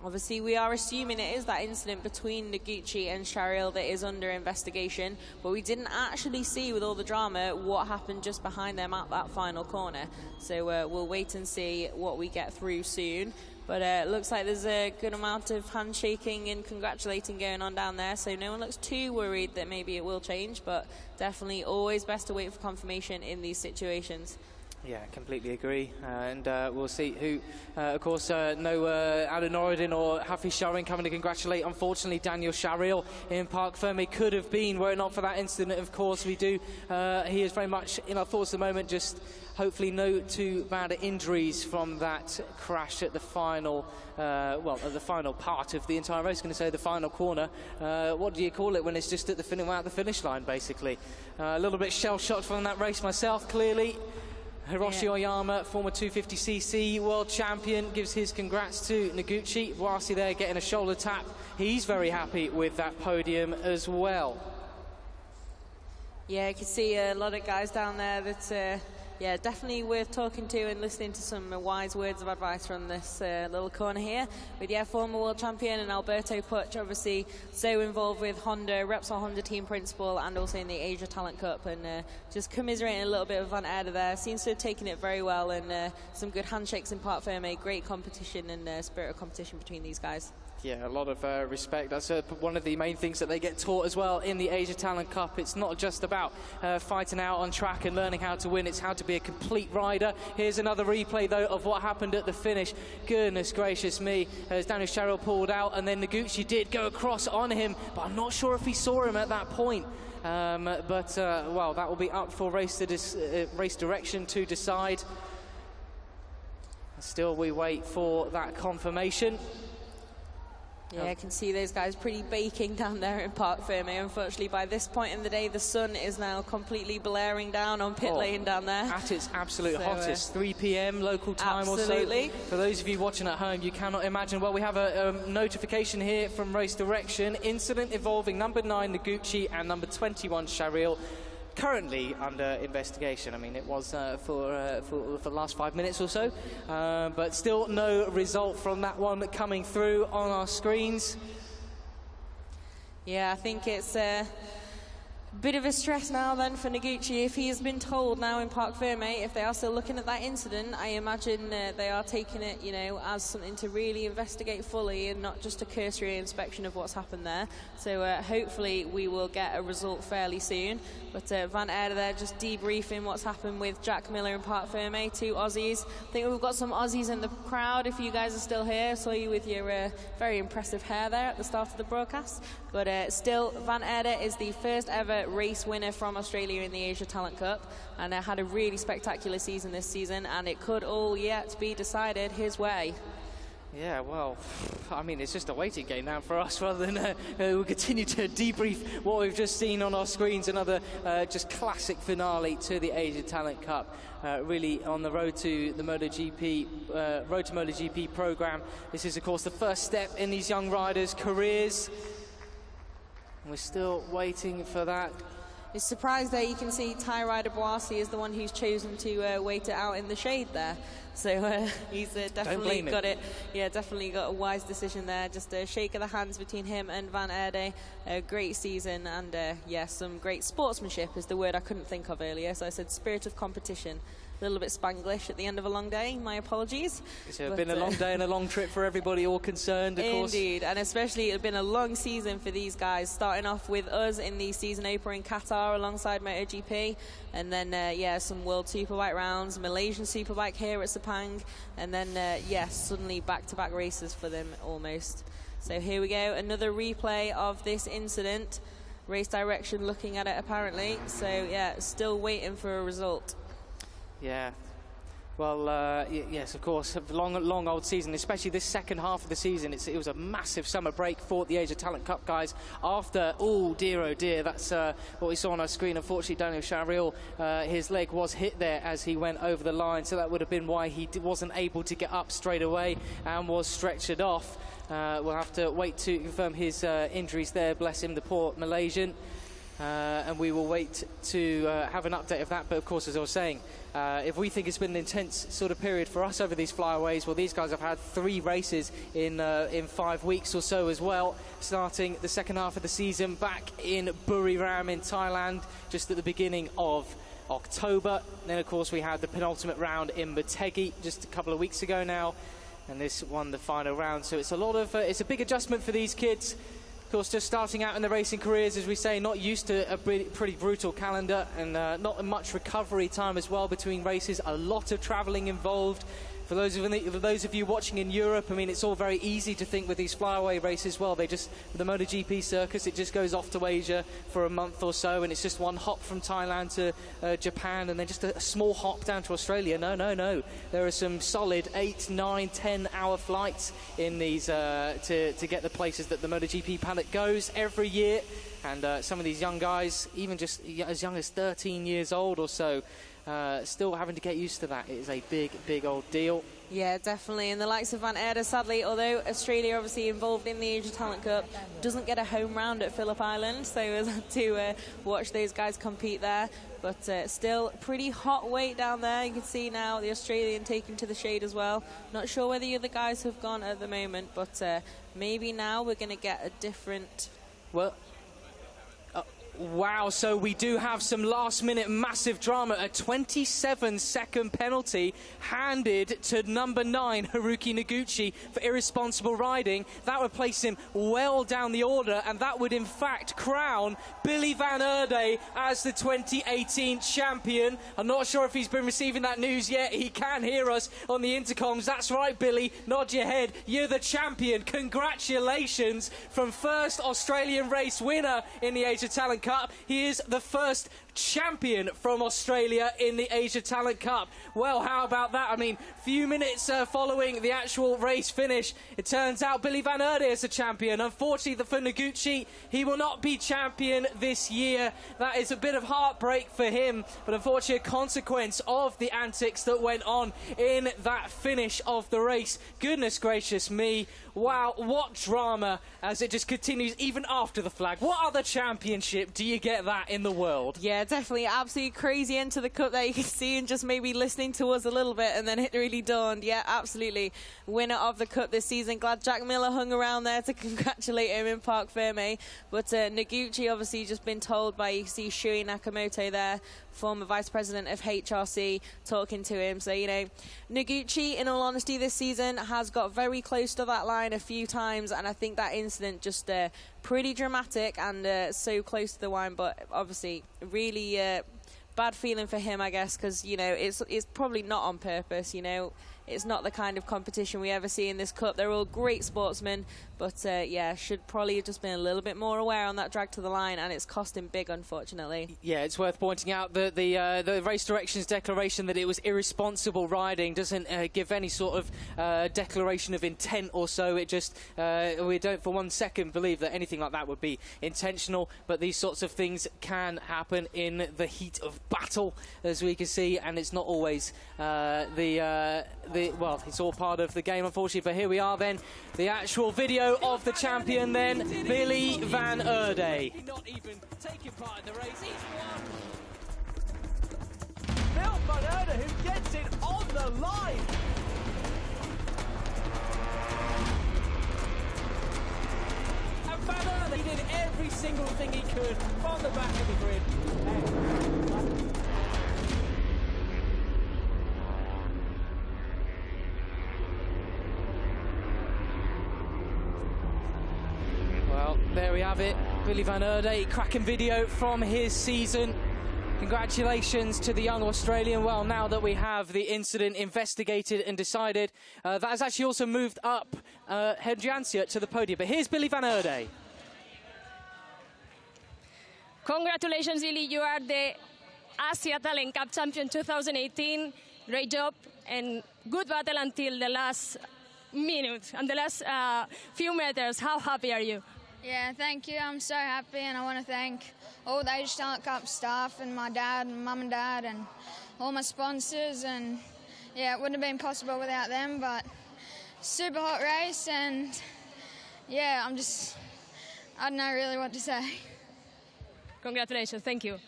Obviously, we are assuming it is that incident between Noguchi and Shahril that is under investigation, but we didn't actually see, with all the drama, what happened just behind them at that final corner. So we'll wait and see what we get through soon. But it looks like there's a good amount of handshaking and congratulating going on down there, so no one looks too worried that maybe it will change, but definitely always best to wait for confirmation in these situations. Yeah, completely agree. And we'll see who, of course, no Adam Norridin or Hafiz Sharin coming to congratulate. Unfortunately, Daniel Shahril in Parc Ferme could have been, were it not for that incident, of course. We do, he is very much in our thoughts at the moment, just hopefully no too bad injuries from that crash at the final, well, at the final part of the entire race. I was going to say the final corner. What do you call it when it's just at the finish line, basically? A little bit shell-shocked from that race myself, clearly. Hiroshi Oyama, former 250cc world champion, gives his congrats to Noguchi. Boissy there getting a shoulder tap. He's very happy with that podium as well. Yeah, you can see a lot of guys down there that, yeah, definitely worth talking to and listening to some wise words of advice from this little corner here. But yeah, former world champion and Alberto Puch, obviously so involved with Honda, Repsol Honda team principal, and also in the Asia Talent Cup, and just commiserating a little bit of Van Erde there. Seems to have taken it very well, and some good handshakes in Parc Ferme. Great competition and spirit of competition between these guys. Yeah, a lot of respect. That's one of the main things that they get taught as well in the Asia Talent Cup. It's not just about fighting out on track and learning how to win, it's how to be a complete rider. Here's another replay, though, of what happened at the finish. Goodness gracious me, as Daniel Shahril pulled out, and then Noguchi did go across on him, but I'm not sure if he saw him at that point. Well, that will be up for race direction to decide. Still, we wait for that confirmation. Yeah, I can see those guys pretty baking down there in Parc Ferme. Unfortunately, by this point in the day, the sun is now completely blaring down on pit lane down there. At its absolute hottest, 3 p.m. local time or so. For those of you watching at home, you cannot imagine. Well, we have a notification here from Race Direction. Incident involving number 9, Noguchi, and number 21, Sharil. Currently under investigation. I mean, it was for the last 5 minutes or so, but still no result from that one coming through on our screens. Yeah, I think it's a bit of a stress now then for Noguchi. If he has been told now in Parc Ferme, if they are still looking at that incident, I imagine they are taking it, you know, as something to really investigate fully and not just a cursory inspection of what's happened there. So hopefully we will get a result fairly soon. But Van Erde there just debriefing what's happened with Jack Miller and Parc Ferme, 2 Aussies. I think we've got some Aussies in the crowd if you guys are still here. I saw you with your very impressive hair there at the start of the broadcast. But still, Van Erde is the first ever race winner from Australia in the Asia Talent Cup, and had a really spectacular season this season, and it could all yet be decided his way. Yeah, well, I mean, it's just a waiting game now for us rather than we'll continue to debrief what we've just seen on our screens. Another just classic finale to the Asia Talent Cup. Really on the road to the MotoGP program. This is, of course, the first step in these young riders' careers. And we're still waiting for that. It's surprised there you can see Thai rider Boasi is the one who's chosen to wait it out in the shade there. So he's definitely got it. Yeah, definitely got a wise decision there. Just a shake of the hands between him and Van Erde. A great season, and yeah, some great sportsmanship is the word I couldn't think of earlier. So I said spirit of competition. A little bit Spanglish at the end of a long day. My apologies. It's been a long day and a long trip for everybody, all concerned, of course. Indeed, and especially it's been a long season for these guys, starting off with us in the season opener in Qatar alongside MotoGP, and then, yeah, some World Superbike rounds, Malaysian Superbike here at Sepang, and then, yes, suddenly back-to-back races for them almost. So here we go, another replay of this incident. Race Direction looking at it apparently, so, yeah, still waiting for a result. Yeah, well, yes, of course, a long old season, especially this second half of the season. It was a massive summer break for the Asia Talent Cup guys. After, oh dear, that's what we saw on our screen. Unfortunately, Daniel Sharil, his leg was hit there as he went over the line, so that would have been why he wasn't able to get up straight away and was stretchered off. We'll have to wait to confirm his injuries there, bless him, the poor Malaysian. And we will wait to have an update of that. But of course, as I was saying, if we think it's been an intense sort of period for us over these flyaways, well, these guys have had 3 races in 5 weeks or so as well, starting the second half of the season back in Buriram in Thailand just at the beginning of October. Then, of course, we had the penultimate round in Motegi just a couple of weeks ago now, and this won the final round. So it's a lot of it's a big adjustment for these kids. Of course, just starting out in the racing careers, as we say, not used to a pretty brutal calendar, and not much recovery time as well between races. A lot of travelling involved. For those of you watching in Europe, I mean, it's all very easy to think with these flyaway races. Well, with the MotoGP circus, it just goes off to Asia for a month or so, and it's just one hop from Thailand to Japan, and then just a small hop down to Australia. No. There are some solid 8, 9, 10-hour flights in these to get the places that the MotoGP paddock goes every year. And some of these young guys, even just as young as 13 years old or so, still having to get used to that. It is a big old deal. Yeah, definitely. And the likes of Van Erde, sadly, although Australia obviously involved in the Asia Talent Cup, doesn't get a home round at Phillip Island, so we'll have to watch those guys compete there. But still pretty hot weight down there. You can see now the Australian taking to the shade as well. Not sure where the other guys have gone at the moment, but maybe now we're going to get a different... Well... Wow, so we do have some last-minute massive drama. A 27-second penalty handed to number 9, Haruki Noguchi, for irresponsible riding. That would place him well down the order, and that would, in fact, crown Billy Van Erde as the 2018 champion. I'm not sure if he's been receiving that news yet. He can hear us on the intercoms. That's right, Billy. Nod your head. You're the champion. Congratulations from first Australian race winner in the Asia Talent Cup. He is the first champion from Australia in the Asia Talent Cup. Well, how about that? I mean, few minutes following the actual race finish, it turns out Billy Van Erde is the champion. Unfortunately for Noguchi, he will not be champion this year. That is a bit of heartbreak for him, but unfortunately a consequence of the antics that went on in that finish of the race. Goodness gracious me. Wow, what drama as it just continues even after the flag. What other championship do you get that in the world? Yeah, definitely absolutely crazy end to the cup there. You can see and just maybe listening to us a little bit, and then it really dawned. Yeah, absolutely. Winner of the cup this season. Glad Jack Miller hung around there to congratulate him in Parc Ferme. But Noguchi obviously just been told by, you see Shui Nakamoto there, former vice president of HRC, talking to him. So, you know, Noguchi, in all honesty, this season has got very close to that line a few times, and I think that incident just pretty dramatic and so close to the line, but obviously really bad feeling for him, I guess, because, you know, it's probably not on purpose, you know. It's not the kind of competition we ever see in this cup. They're all great sportsmen, but yeah, should probably have just been a little bit more aware on that drag to the line, and it's cost him big, unfortunately. Yeah, it's worth pointing out that the race directions declaration that it was irresponsible riding doesn't give any sort of declaration of intent or so. It just, we don't for one second believe that anything like that would be intentional, but these sorts of things can happen in the heat of battle, as we can see, and it's not always well, it's all part of the game, unfortunately. But here we are then, the actual video of the champion then, Billy Van Erde. Not even taking part in the race, he's won. Bill Van Erde, who gets it on the line. And Van Erde, he did every single thing he could from the back of the grid. There we have it, Billy Van Erde, cracking video from his season. Congratulations to the young Australian. Well, now that we have the incident investigated and decided, that has actually also moved up Hendriansia to the podium. But here's Billy Van Erde. Congratulations, Billy. You are the Asia Talent Cup champion 2018. Great job and good battle until the last minute and the last few meters. How happy are you? Yeah, thank you. I'm so happy, and I want to thank all the Asia Talent Cup staff and my dad and mum and dad and all my sponsors. And yeah, it wouldn't have been possible without them, but super hot race, and yeah, I don't know really what to say. Congratulations, thank you.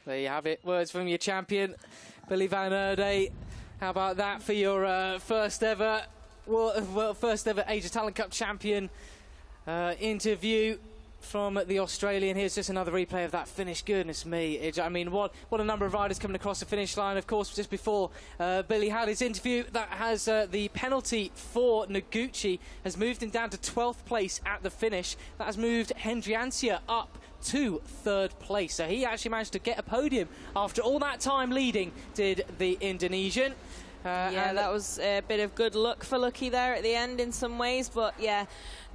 There you have it, words from your champion, Billy Van Erde. How about that for your first ever Asia Talent Cup champion interview from the Australian. Here's just another replay of that finish. Goodness me. I mean, what a number of riders coming across the finish line. Of course, just before Billy had his interview, that has the penalty for Noguchi has moved him down to 12th place at the finish. That has moved Hendriansia up to 3rd place. So he actually managed to get a podium after all that time leading, did the Indonesian. Yeah, that was a bit of good luck for Lucky there at the end in some ways, but yeah,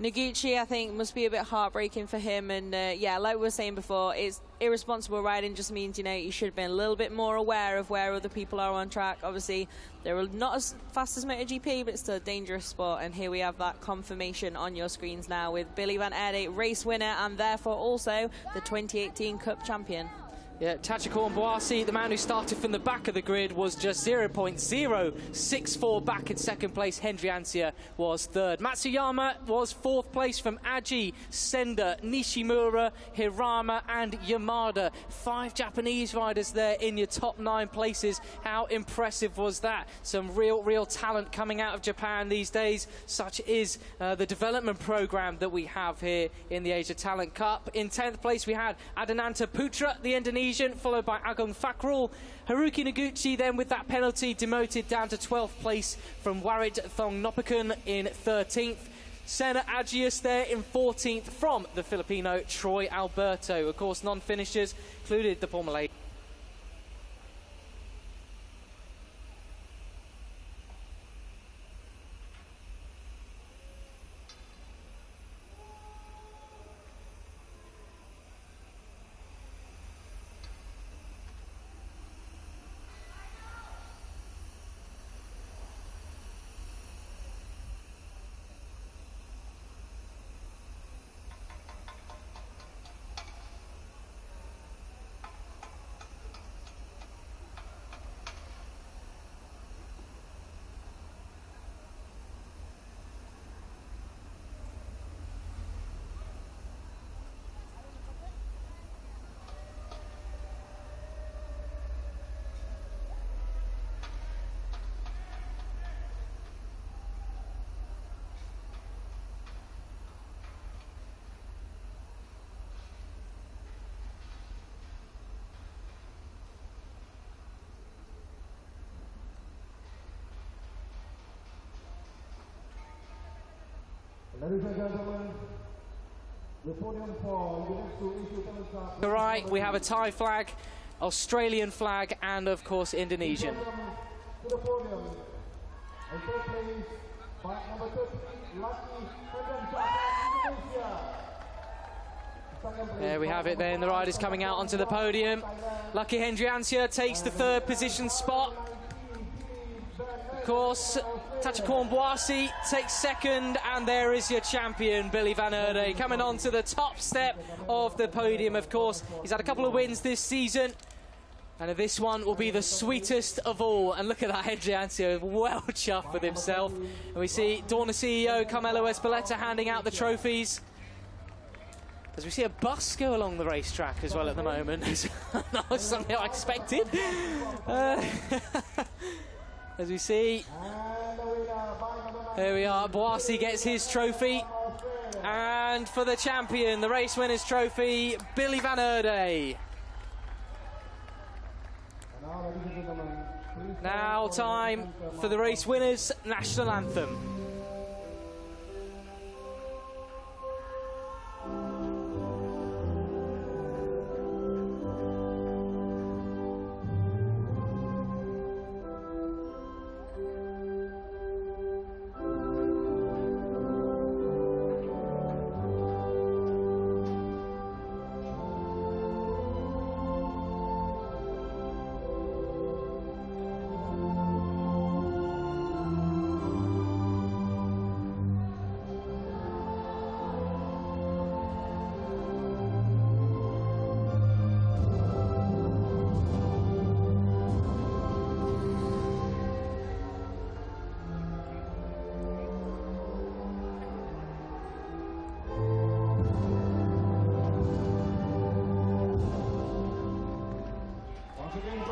Noguchi, I think, must be a bit heartbreaking for him. And yeah, like we were saying before, it's irresponsible riding just means, you know, you should have been a little bit more aware of where other people are on track. Obviously, they're not as fast as MotoGP, but it's still a dangerous sport. And here we have that confirmation on your screens now with Billy Van Erde, race winner, and therefore also the 2018 Cup champion. Yeah, Tachiko Mboasi, the man who started from the back of the grid, was just 0.064 back in 2nd place. Hendriansia was 3rd. Matsuyama was 4th place from Aji, Senda, Nishimura, Hirama and Yamada. 5 Japanese riders there in your top 9 places. How impressive was that? Some real talent coming out of Japan these days. Such is the development program that we have here in the Asia Talent Cup. In 10th place we had Adananta Putra, the Indonesian, followed by Agung Fakrul. Haruki Noguchi then, with that penalty, demoted down to 12th place from Warit Thongnopakun in 13th. Senna Agius there in 14th from the Filipino Troy Alberto. Of course, non-finishers included the Formula Ladies and gentlemen, the podium for Idemitsu Asia Talent Cup. All right, we have a Thai flag, Australian flag, and of course Indonesian. To the podium, and third place, bike number 13, Lucky Indonesia. There we have it then, the riders coming out onto the podium. Lucky Hendriansia takes the third position spot. Of course, Tachikorn Boasi takes second, and there is your champion, Billy Van Erde, coming on to the top step of the podium. Of course, he's had a couple of wins this season, and this one will be the sweetest of all. And look at that, Hendriansia, well chuffed with himself. And we see Dorna CEO Carmelo Espeleta handing out the trophies. As we see a bus go along the racetrack as well at the moment. Not something I expected. As we see, here we are, Boasi gets his trophy. And for the champion, the race winner's trophy, Billy Van Erde. Now time for the race winner's national anthem.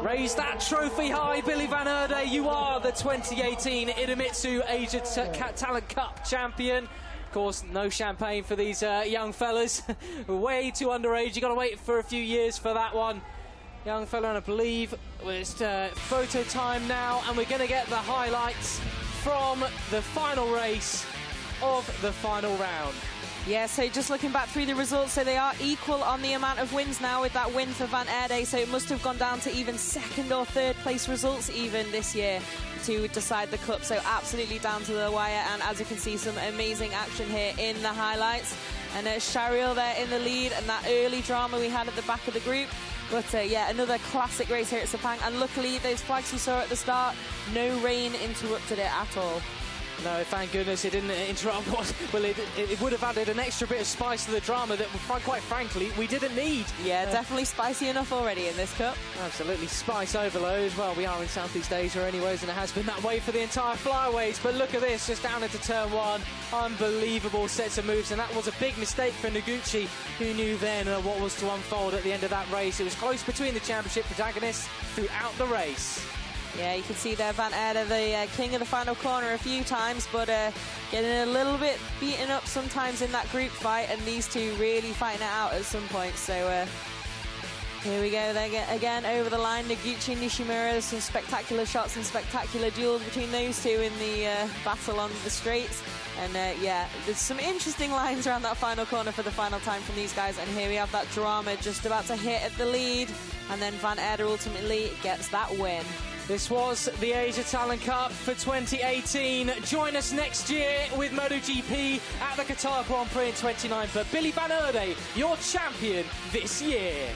Raise that trophy high, Billy Van Erde. You are the 2018 Idemitsu Asia Talent Cup champion. Of course, no champagne for these young fellas. Way too underage. You've got to wait for a few years for that one. Young fella, and I believe it's photo time now, and we're going to get the highlights from the final race of the final round. Yeah, so just looking back through the results, so they are equal on the amount of wins now with that win for Van Erde, so it must have gone down to even second or third place results even this year to decide the cup, so absolutely down to the wire. And as you can see, some amazing action here in the highlights, and Shariel there in the lead, and that early drama we had at the back of the group. But yeah, another classic race here at Sepang, and luckily those flags we saw at the start, no rain interrupted it at all. No, thank goodness it didn't interrupt. Well, it would have added an extra bit of spice to the drama that, quite frankly, we didn't need. Yeah, definitely spicy enough already in this cup. Absolutely, spice overload. Well, we are in Southeast Asia anyways, and it has been that way for the entire flyaways. But look at this, just down into turn one. Unbelievable sets of moves, and that was a big mistake for Noguchi, who knew then what was to unfold at the end of that race. It was close between the championship protagonists throughout the race. Yeah, you can see there Van Erde, the king of the final corner a few times, but getting a little bit beaten up sometimes in that group fight, and these two really fighting it out at some point. So here we go, they get again over the line. Noguchi, Nishimura, some spectacular shots and spectacular duels between those two in the battle on the straights. And yeah, there's some interesting lines around that final corner for the final time from these guys. And here we have that drama just about to hit at the lead, and then Van Erde ultimately gets that win. This was the Asia Talent Cup for 2018. Join us next year with MotoGP at the Qatar Grand Prix in 2029. But Billy Van Erde, your champion this year.